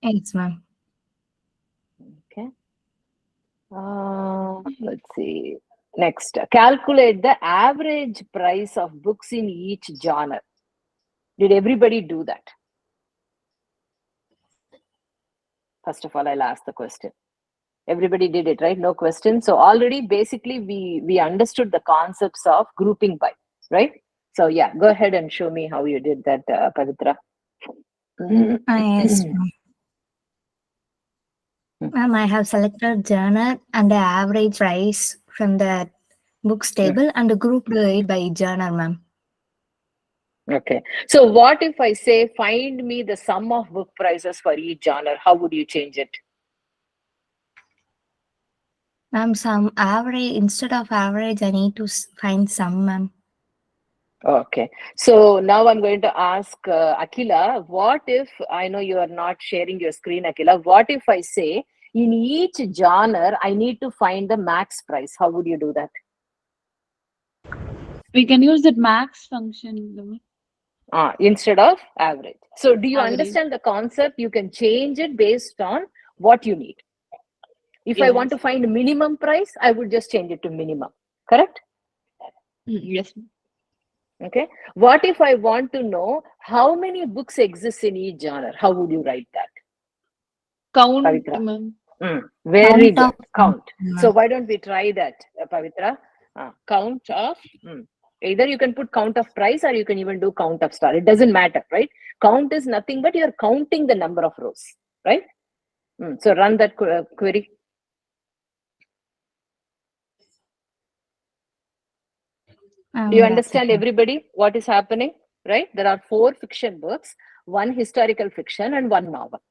[SPEAKER 8] Yes, ma'am.
[SPEAKER 1] Okay. Let's see. Next, calculate the average price of books in each genre. Did everybody do that? First of all, I'll ask the question. Everybody did it, right? No question. So already, basically, we understood the concepts of grouping by, right? So yeah, go ahead and show me how you did that, Pavitra.
[SPEAKER 8] Yes, ma'am. Ma'am, I have selected genre and the average price from the books table and grouped it by genre, ma'am.
[SPEAKER 1] Okay. So what if I say, find me the sum of book prices for each genre? How would you change it?
[SPEAKER 8] Ma'am, some average, instead of average, I need to find sum, ma'am.
[SPEAKER 1] Okay. So now I'm going to ask Akila, what if, I know you are not sharing your screen, Akila, what if I say, in each genre, I need to find the max price? How would you do that?
[SPEAKER 4] We can use that max function.
[SPEAKER 1] Instead of average. So do you
[SPEAKER 4] Average.
[SPEAKER 1] understand the concept? You can change it based on what you need. If I want to find minimum price, I would just change it to minimum. Correct?
[SPEAKER 4] Yes.
[SPEAKER 1] Okay. What if I want to know how many books exist in each genre? How would you write that?
[SPEAKER 4] Count,
[SPEAKER 1] Pavitra.
[SPEAKER 4] ma'am.
[SPEAKER 1] Very
[SPEAKER 8] Count
[SPEAKER 1] good.
[SPEAKER 8] of-
[SPEAKER 1] Count.
[SPEAKER 8] ma'am.
[SPEAKER 1] So why don't we try that, Pavitra? Count of. Either you can put count of price or you can even do count of star. It doesn't matter, right? Count is nothing but you're counting the number of rows, right? So run that query. Do you understand, everybody, what is happening, right? There are 4 fiction books, 1 historical fiction and 1 novel,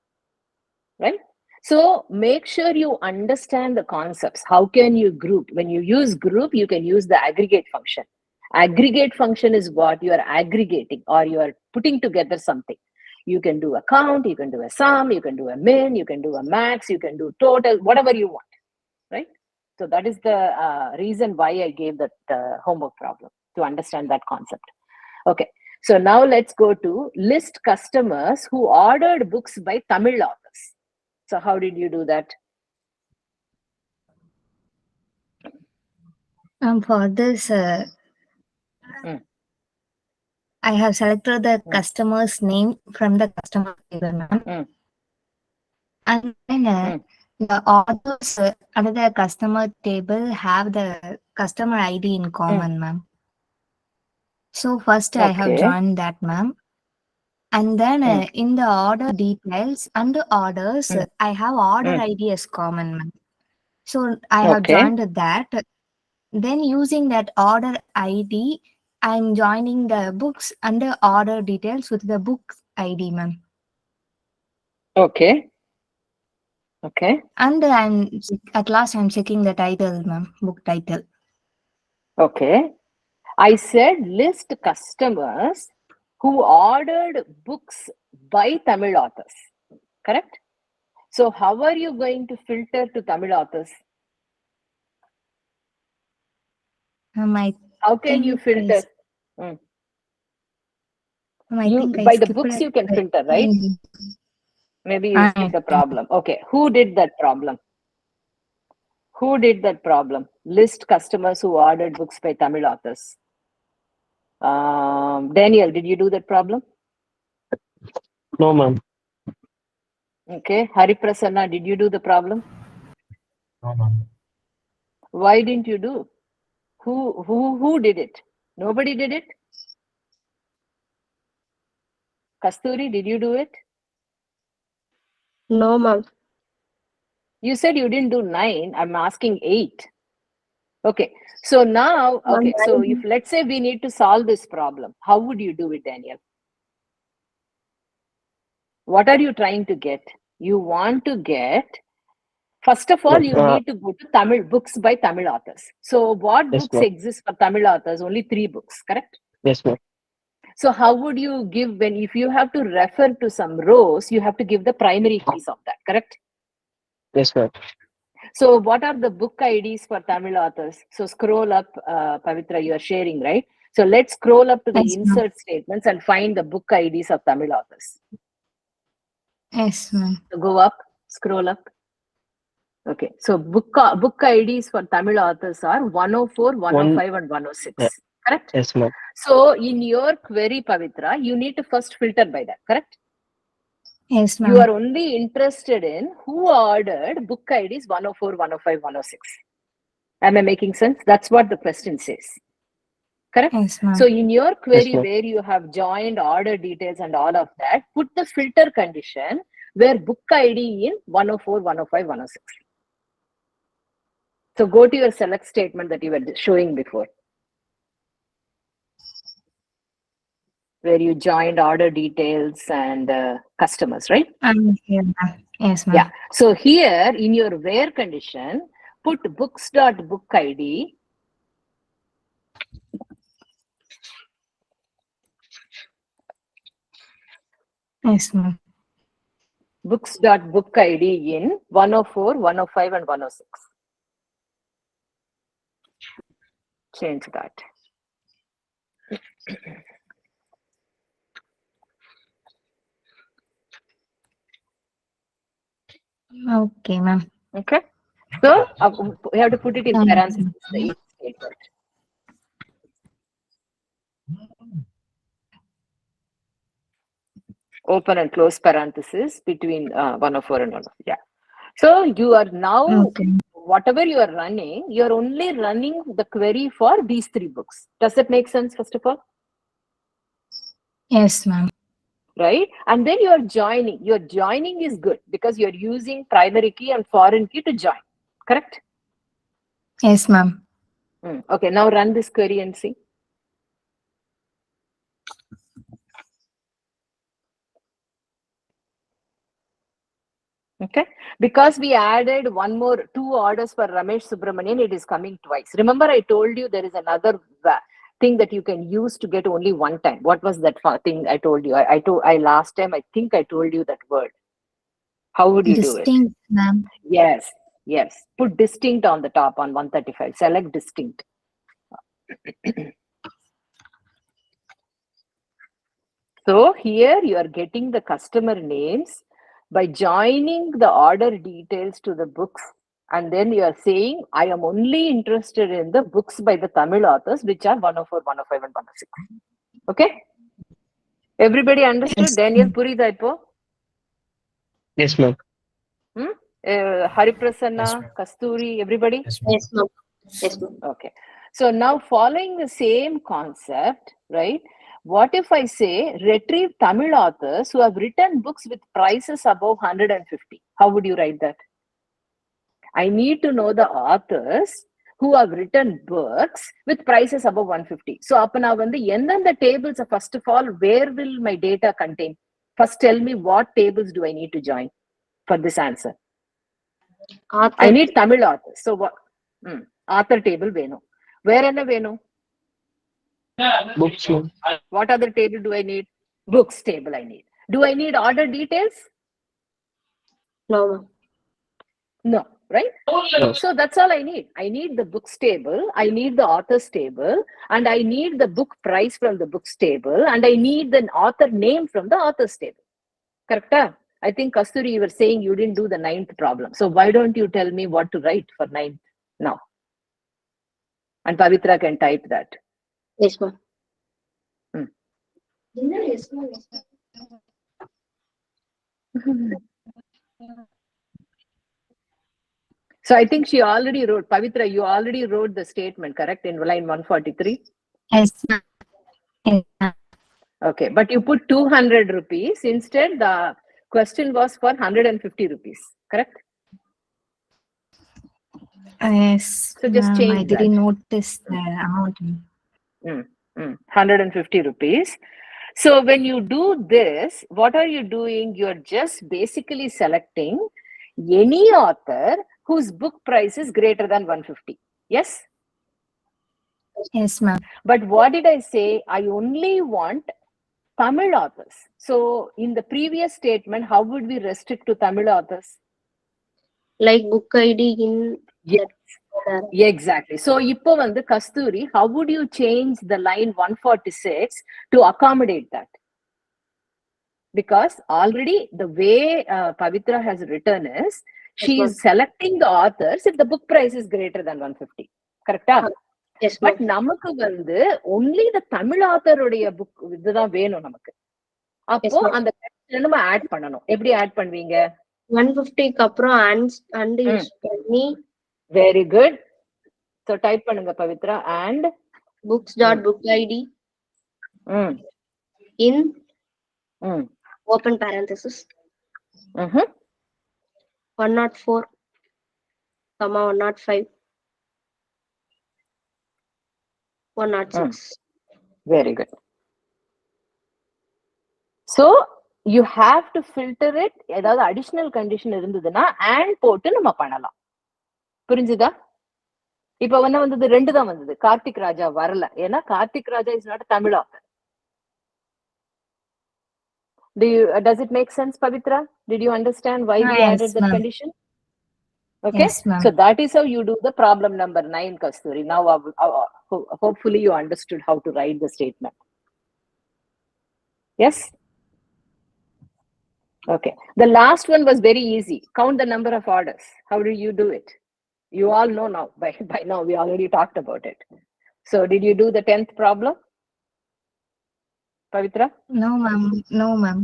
[SPEAKER 1] right? So make sure you understand the concepts. How can you group? When you use group, you can use the aggregate function. Aggregate function is what you are aggregating, or you are putting together something. You can do a count, you can do a sum, you can do a min, you can do a max, you can do total, whatever you want, right? So that is the reason why I gave that homework problem, to understand that concept. Okay. So now let's go to list customers who ordered books by Tamil authors. So how did you do that?
[SPEAKER 8] For this, I have selected the customer's name from the customer table, ma'am. And then the authors under the customer table have the customer ID in common, ma'am. So first I have joined that, ma'am. And then in the order details, under orders, I have order ID as common, ma'am. So I have joined that. Then using that order ID, I'm joining the books under order details with the book ID, ma'am.
[SPEAKER 1] Okay. Okay.
[SPEAKER 8] And at last I'm checking the title, ma'am, book title.
[SPEAKER 1] Okay. I said list customers who ordered books by Tamil authors. Correct? So how are you going to filter to Tamil authors? How can you filter? By the books you can filter, right? Maybe you skipped the problem. Okay. Who did that problem? Who did that problem? List customers who ordered books by Tamil authors. Daniel, did you do that problem?
[SPEAKER 2] No, ma'am.
[SPEAKER 1] Okay. Hariprasanna, did you do the problem?
[SPEAKER 5] No, ma'am.
[SPEAKER 1] Why didn't you do? Who did it? Nobody did it? Kasturi, did you do it?
[SPEAKER 3] No, ma'am.
[SPEAKER 1] You said you didn't do 9. I'm asking 8. Okay. So now, okay. So if let's say we need to solve this problem, how would you do it, Daniel? What are you trying to get? You want to get, first of all, you need to go to Tamil books by Tamil authors. So what books exist for Tamil authors? Only 3 books, correct?
[SPEAKER 2] Yes, ma'am.
[SPEAKER 1] So how would you give, when if you have to refer to some rows, you have to give the primary keys of that, correct?
[SPEAKER 2] Yes, ma'am.
[SPEAKER 1] So what are the book IDs for Tamil authors? So scroll up, Pavitra, you are sharing, right? So let's scroll up to the
[SPEAKER 8] Yes, ma'am.
[SPEAKER 1] insert statements and find the book IDs of Tamil authors.
[SPEAKER 8] Yes, ma'am.
[SPEAKER 1] So go up, scroll up. Okay, so book IDs for Tamil authors are 104, 105, and 106.
[SPEAKER 2] Yeah.
[SPEAKER 1] Correct?
[SPEAKER 2] Yes, ma'am.
[SPEAKER 1] So in your query, Pavitra, you need to first filter by that, correct?
[SPEAKER 8] Yes,
[SPEAKER 1] You
[SPEAKER 8] ma'am.
[SPEAKER 1] are only interested in who ordered book IDs 104, 105, 106. Am I making sense? That's what the question says. Correct?
[SPEAKER 8] Yes, ma'am.
[SPEAKER 1] So in your query
[SPEAKER 2] ma'am.
[SPEAKER 1] where you have joined order details and all of that, put the filter condition where book ID in 104, 105, 106. So go to your select statement that you were showing before, where you joined order details and customers, right?
[SPEAKER 8] I'm here, ma'am. Yes, ma'am.
[SPEAKER 1] Yeah. So here in your where condition, put books.book ID.
[SPEAKER 8] Yes, ma'am.
[SPEAKER 1] Books.book ID in 104, 105, and 106. Change that.
[SPEAKER 8] Okay, ma'am.
[SPEAKER 1] Okay. So we have to put it in
[SPEAKER 8] Thank you.
[SPEAKER 1] parentheses, the if statement. Open and close parentheses between 104 and 105. Yeah. So you are now,
[SPEAKER 8] Okay.
[SPEAKER 1] whatever you are running, you are only running the query for these three books. Does that make sense, first of all?
[SPEAKER 8] Yes, ma'am.
[SPEAKER 1] Right? And then you are joining. Your joining is good because you're using primary key and foreign key to join. Correct?
[SPEAKER 8] Yes, ma'am.
[SPEAKER 1] Okay, now run this query and see. Okay, because we added two orders for Ramesh Subramanian, it is coming twice. Remember, I told you there is another thing that you can use to get only one time. What was that thing I told you? I last time, I think I told you that word. How would you do it?
[SPEAKER 8] Distinct, ma'am.
[SPEAKER 1] Yes. Put distinct on the top on 135. Select distinct. So here you are getting the customer names by joining the order details to the books, and then you are saying, I am only interested in the books by the Tamil authors, which are 104, 105, and 106. Okay? Everybody understood?
[SPEAKER 8] Yes,
[SPEAKER 1] Daniel
[SPEAKER 8] ma'am.
[SPEAKER 1] Purida ipo?
[SPEAKER 2] Yes, ma'am.
[SPEAKER 1] Hariprasanna,
[SPEAKER 5] Yes, ma'am.
[SPEAKER 1] Kasturi, everybody?
[SPEAKER 5] Yes, ma'am.
[SPEAKER 3] Yes, ma'am. Yes, ma'am.
[SPEAKER 1] Okay. So now following the same concept, right? What if I say retrieve Tamil authors who have written books with prices above 150? How would you write that? I need to know the authors who have written books with prices above 150. So appa na vandu endha tables, first of all, where will my data contain? First tell me what tables do I need to join for this answer?
[SPEAKER 3] Author.
[SPEAKER 1] I need Tamil authors. So what? Author table veno. Where enna veno?
[SPEAKER 2] Books, ma'am.
[SPEAKER 1] What other table do I need? Books table I need. Do I need order details?
[SPEAKER 3] No, ma'am.
[SPEAKER 1] No, right?
[SPEAKER 2] No.
[SPEAKER 1] So that's all I need. I need the books table, I need the authors table, and I need the book price from the books table, and I need the author name from the authors table. Correct? I think Kasturi, you were saying you didn't do the 9th problem. So why don't you tell me what to write for 9th now? And Pavitra can type that.
[SPEAKER 3] Yes, ma'am.
[SPEAKER 8] Yes, ma'am.
[SPEAKER 1] So I think she already wrote, Pavitra, you already wrote the statement, correct, in line 143?
[SPEAKER 8] Yes, ma'am. Yes, ma'am.
[SPEAKER 1] Okay, but you put 200 rupees. Instead, the question was for 150 rupees, correct?
[SPEAKER 8] Yes,
[SPEAKER 1] So just
[SPEAKER 8] ma'am.
[SPEAKER 1] change
[SPEAKER 8] I didn't notice the amount.
[SPEAKER 1] 150 rupees. So when you do this, what are you doing? You're just basically selecting any author whose book price is greater than 150. Yes?
[SPEAKER 8] Yes, ma'am.
[SPEAKER 1] But what did I say? I only want Tamil authors. So in the previous statement, how would we restrict to Tamil authors?
[SPEAKER 3] Like book ID in
[SPEAKER 1] Yes.
[SPEAKER 3] that.
[SPEAKER 1] Exactly. So இப்போ வந்து கஸ்தூரி, how would you change the line 146 to accommodate that? Because already the way Pavitra has written is she is selecting the authors if the book price is greater than 150. Correct?
[SPEAKER 3] Yes,
[SPEAKER 1] But நமக்கு வந்து only the Tamil author உடைய book இதுதான் வேணும் நமக்கு. அப்போ அந்த நம்ம add பண்ணணும். எப்படி ஆட் பண்ணுவீங்க?
[SPEAKER 3] 150 க்கு அப்புறம் and யூஸ் பண்ணி
[SPEAKER 1] வெரி குட். So டைப் பண்ணுங்க Pavithra. and
[SPEAKER 3] books.bookid in open parenthesis 104, 105, 106.
[SPEAKER 1] Very good. So you have to filter it. ஏதாவது additional condition இருந்ததுன்னா and போட்டு நம்ம பண்ணலாம். புரிஞ்சுதா? இப்ப வந்தது 2 தான் வந்தது. கார்த்திக் ராஜா வரல. ஏன்னா கார்த்திக் ராஜா is not a Tamil author. Does it make sense, Pavitra? Did you understand why we added that condition? Okay.
[SPEAKER 8] Yes, ma'am.
[SPEAKER 1] So that is how you do the problem number 9, Kasturi. Now hopefully you understood how to write the statement. Yes. Okay. The last one was very easy. Count the number of orders. How do you do it? You all know now. By now we already talked about it. So did you do the 10th problem, Pavitra?
[SPEAKER 8] No, ma'am. No, ma'am.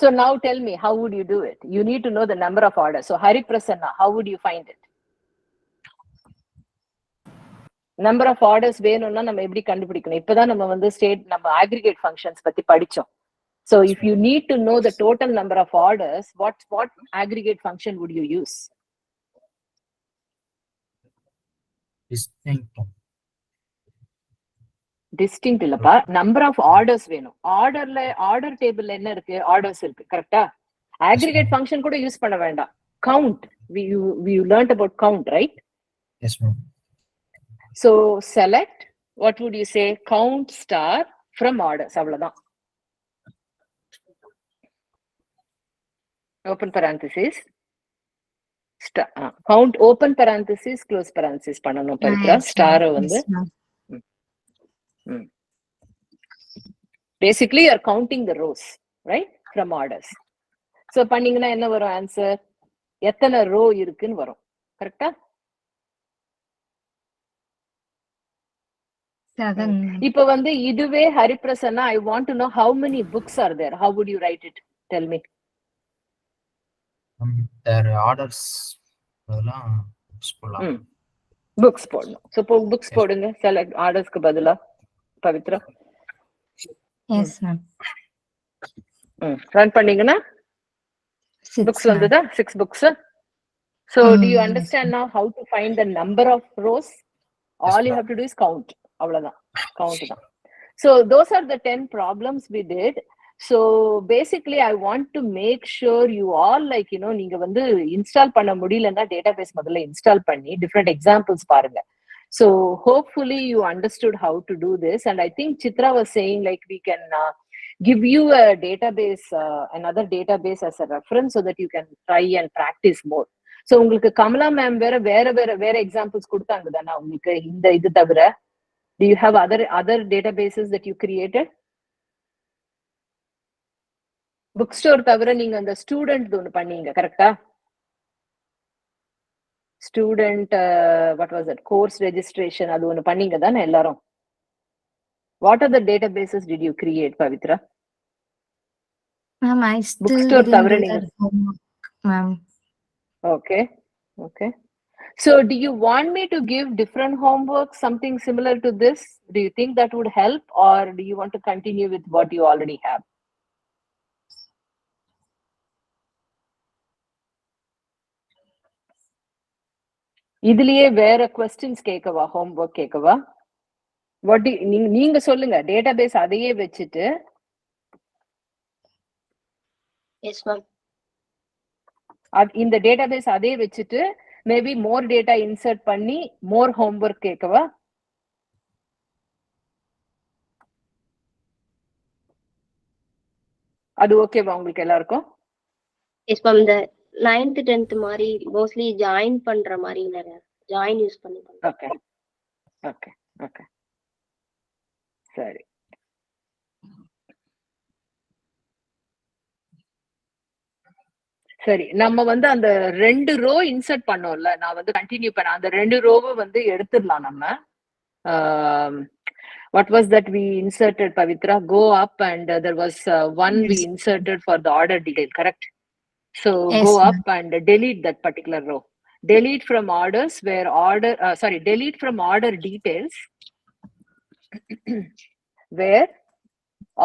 [SPEAKER 1] So now tell me, how would you do it? You need to know the number of orders. So Hari Prasanna, how would you find it? Number of orders வேணும்னா நம்ம எப்படி கண்டுபிடிக்கணும்? இப்பதான் நம்ம வந்து நம்ம aggregate functions பத்தி படிச்சோம். So if you need to know the total number of orders, what aggregate function would you use? Distinct இல்லப்பா. number of orders வேணும். order table என்ன இருக்கு? orders இருக்கு. கரெக்ட்டா? aggregate function கூட யூஸ் பண்ண வேண்டாம். count. We learned about count, right?
[SPEAKER 5] Yes, ma'am.
[SPEAKER 1] So select, what would you say? count star from orders. அவ்வளவுதான். open parenthesis count open parenthesis close parenthesis பண்ணனும் Pavithra. Star வந்து basically you are counting the rows, right, from orders. So பண்ணீங்கன்னா என்ன வரும் answer? எத்தனை row இருக்குன்னு வரும். கரெக்ட்டா? இப்ப வந்து இதுவே ஹரிப்ரசன்னா, I want to know how many books are there. How would you write it? Tell me.
[SPEAKER 5] There are orders.
[SPEAKER 1] books போடணும். So books போடுங்க. select orders க்கு பதிலா பவித்ரா.
[SPEAKER 8] Yes, ma'am.
[SPEAKER 1] ரன் பண்ணீங்கன்னா books வந்ததா? 6 books. So do you understand now how to find the number of rows? All you have to do is count. அவ்வளவுதான். count தான். So those are the 10 problems we did. So basically I want to make sure you all நீங்க வந்து install பண்ண முடியலன்னா database முதல்ல install பண்ணி different examples பாருங்க. So hopefully you understood how to do this, and I think Chitra was saying we can give you a database, another database as a reference so that you can try and practice more. So உங்களுக்கு Kamala ma'am வேற examples கொடுத்தாங்க தானே உங்களுக்கு இந்த இது தவிர? Do you have other databases that you created? bookstore தவிர நீங்க அந்த ஸ்டூடெண்ட் ஒன்னு பண்ணீங்க, கரெக்ட்டா? Student what was it, course registration, அது ஒன்னு பண்ணீங்க தானே எல்லாரும்? What are the databases did you create, Pavitra?
[SPEAKER 8] Ma'am, I still
[SPEAKER 1] bookstore
[SPEAKER 8] didn't do that homework, ma'am.
[SPEAKER 1] Okay. So do you want me to give different homework, something similar to this? Do you think that would help, or do you want to continue with what you already have? இதுலயே வேற questions கேட்கவா, homework கேட்கவா? நீங்க சொல்லுங்க. Database அதையே வச்சுட்டு.
[SPEAKER 3] Yes, ma'am.
[SPEAKER 1] இந்த database அதே வச்சுட்டு மேபி மோர் டேட்டா இன்சர்ட் பண்ணி மோர் ஹோம்வொர்க் கேட்கவா? அது ஓகேவா உங்களுக்கு எல்லாருக்கும்?
[SPEAKER 3] Yes, ma'am. 9th 10th மாதிரி மோஸ்ட்லி ஜாயின் பண்ற மாதிரி நிறைய ஜாயின் யூஸ் பண்ணி பண்றேன்.
[SPEAKER 1] ஓகே ஓகே ஓகே சரி. சரி, நம்ம வந்து அந்த 2 ரோ இன்சர்ட் பண்ணோம்ல, நான் வந்து கண்டினியூ பண்ண அந்த 2 ரோவை வந்து எடுத்துடலாம் நம்ம. What was that we inserted, Pavitra? Go up and there was one we inserted for the order detail, correct? So
[SPEAKER 8] Yes,
[SPEAKER 1] go
[SPEAKER 8] ma'am.
[SPEAKER 1] up and delete that particular row. Delete from orders where order, delete from order details where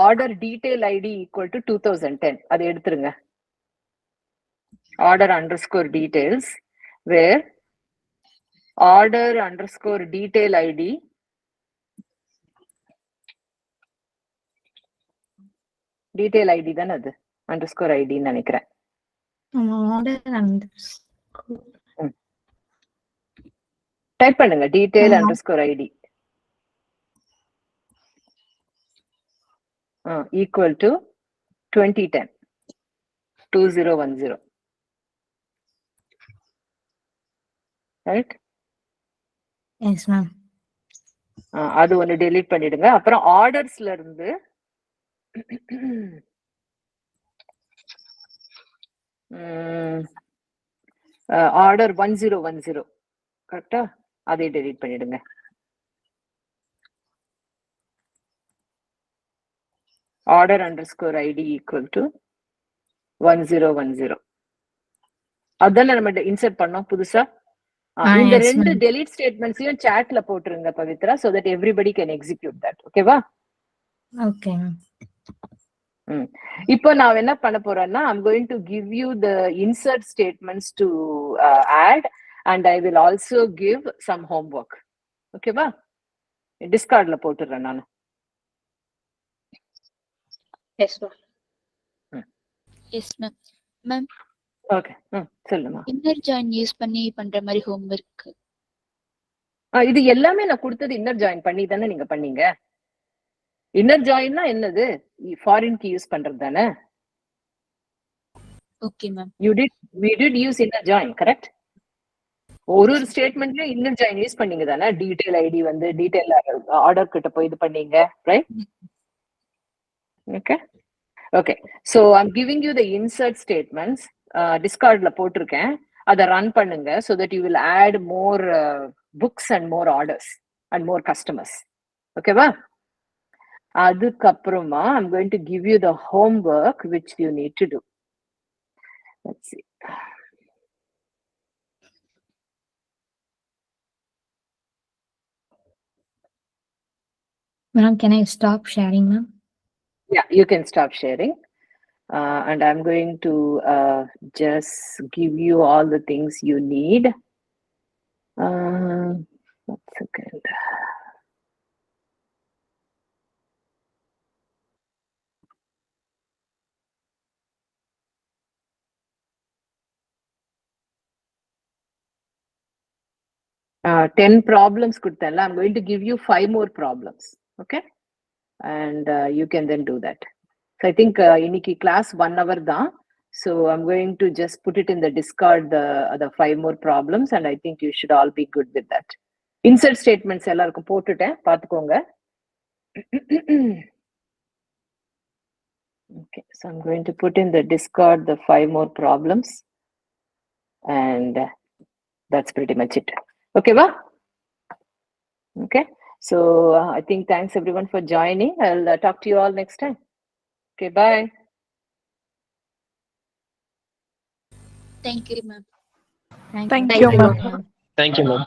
[SPEAKER 1] order detail ID equal to 2010. அது எடுத்துருங்க. Order underscore details where order underscore detail ID detail ID தானே அது underscore ID ன்னு நினைக்கிறேன். Type பண்ணுங்க detail underscore ID equal to 2010 2010, right?
[SPEAKER 8] Yes, ma'am.
[SPEAKER 1] அது ஒன்னு delete பண்ணிடுங்க. அப்புறம் ஆர்டர்ஸ்ல இருந்து ஆர்டர் 1010 கரெக்டா, அதை டெலீட் பண்ணிடுங்க. Order underscore ID equal to 1010. அதான நம்ம இன்சர்ட் பண்ணோம் புதுசா. இந்த
[SPEAKER 8] yes,
[SPEAKER 1] ரெண்டு
[SPEAKER 8] ma'am.
[SPEAKER 1] டெலீட் ஸ்டேட்மெண்ட்ஸையும் சாட்ல போட்டுருங்க Pavithra, so that everybody can execute that. ஓகேவா?
[SPEAKER 8] Okay, ma'am.
[SPEAKER 1] இப்போ நான் என்ன பண்ண போறேன்னா, I'm going to give you the insert statements to add and I will also give some homework. ஓகேவா? டிஸ்கார்ட்ல போட்டுறேன் நான்.
[SPEAKER 3] Yes, ma'am.
[SPEAKER 6] Yes, ma'am. Ma'am,
[SPEAKER 1] okay, சொல்லுமா.
[SPEAKER 6] இன்னர் ஜாயின் யூஸ் பண்ணி பண்ற மாதிரி ஹோம்வொர்க்.
[SPEAKER 1] இது எல்லாமே நான் கொடுத்தது இன்னர் ஜாயின் பண்ணி தானே நீங்க பண்ணீங்க. இன்னர் ஜாயின்னா என்னது? ஃபாரின் கீ யூஸ் பண்றது தானே.
[SPEAKER 6] Okay ma'am.
[SPEAKER 1] we did use inner join, correct? ஒரு ஸ்டேட்மெண்ட்லயும் இன்னர் ஜாயின் யூஸ் பண்ணீங்க தானே. டீடைல் ஐடி வந்து டீடைல் ஆர்டர் கிட்ட போய் இது பண்ணீங்க, right? Okay okay. So I'm giving you the insert statements. டிஸ்கார்ட்ல போட்டிருக்கேன், அதை ரன் பண்ணுங்க. So that you will add more books and more orders and more customers. ஓகேவா? அதுக்கப்புறமா I'm going to give you the homework which you need to do. Let's see.
[SPEAKER 8] Ma'am, can I stop sharing, ma'am?
[SPEAKER 1] Yeah, you can stop sharing. And I'm going to just give you all the things you need. 1 second. Uh, 10 problems கொடுத்தேன்ல, I'm going to give you 5 more problems. Okay? And you can then do that. So I think இன்னைக்கு class 1 hour தான். So I'm going to just put it in the Discord, the 5 more problems, and I think you should all be good with that. Insert statements எல்லாருக்கும் போட்டுட்டேன், பார்த்துக்கோங்க. Okay, so I'm going to put in the Discord the 5 more problems, and that's pretty much it. Okay, va? Okay, so I think thanks everyone for joining. I'll talk to you all next time. Okay, bye.
[SPEAKER 6] Thank you, ma'am.
[SPEAKER 7] Thank you, ma'am.
[SPEAKER 2] Thank you, ma'am.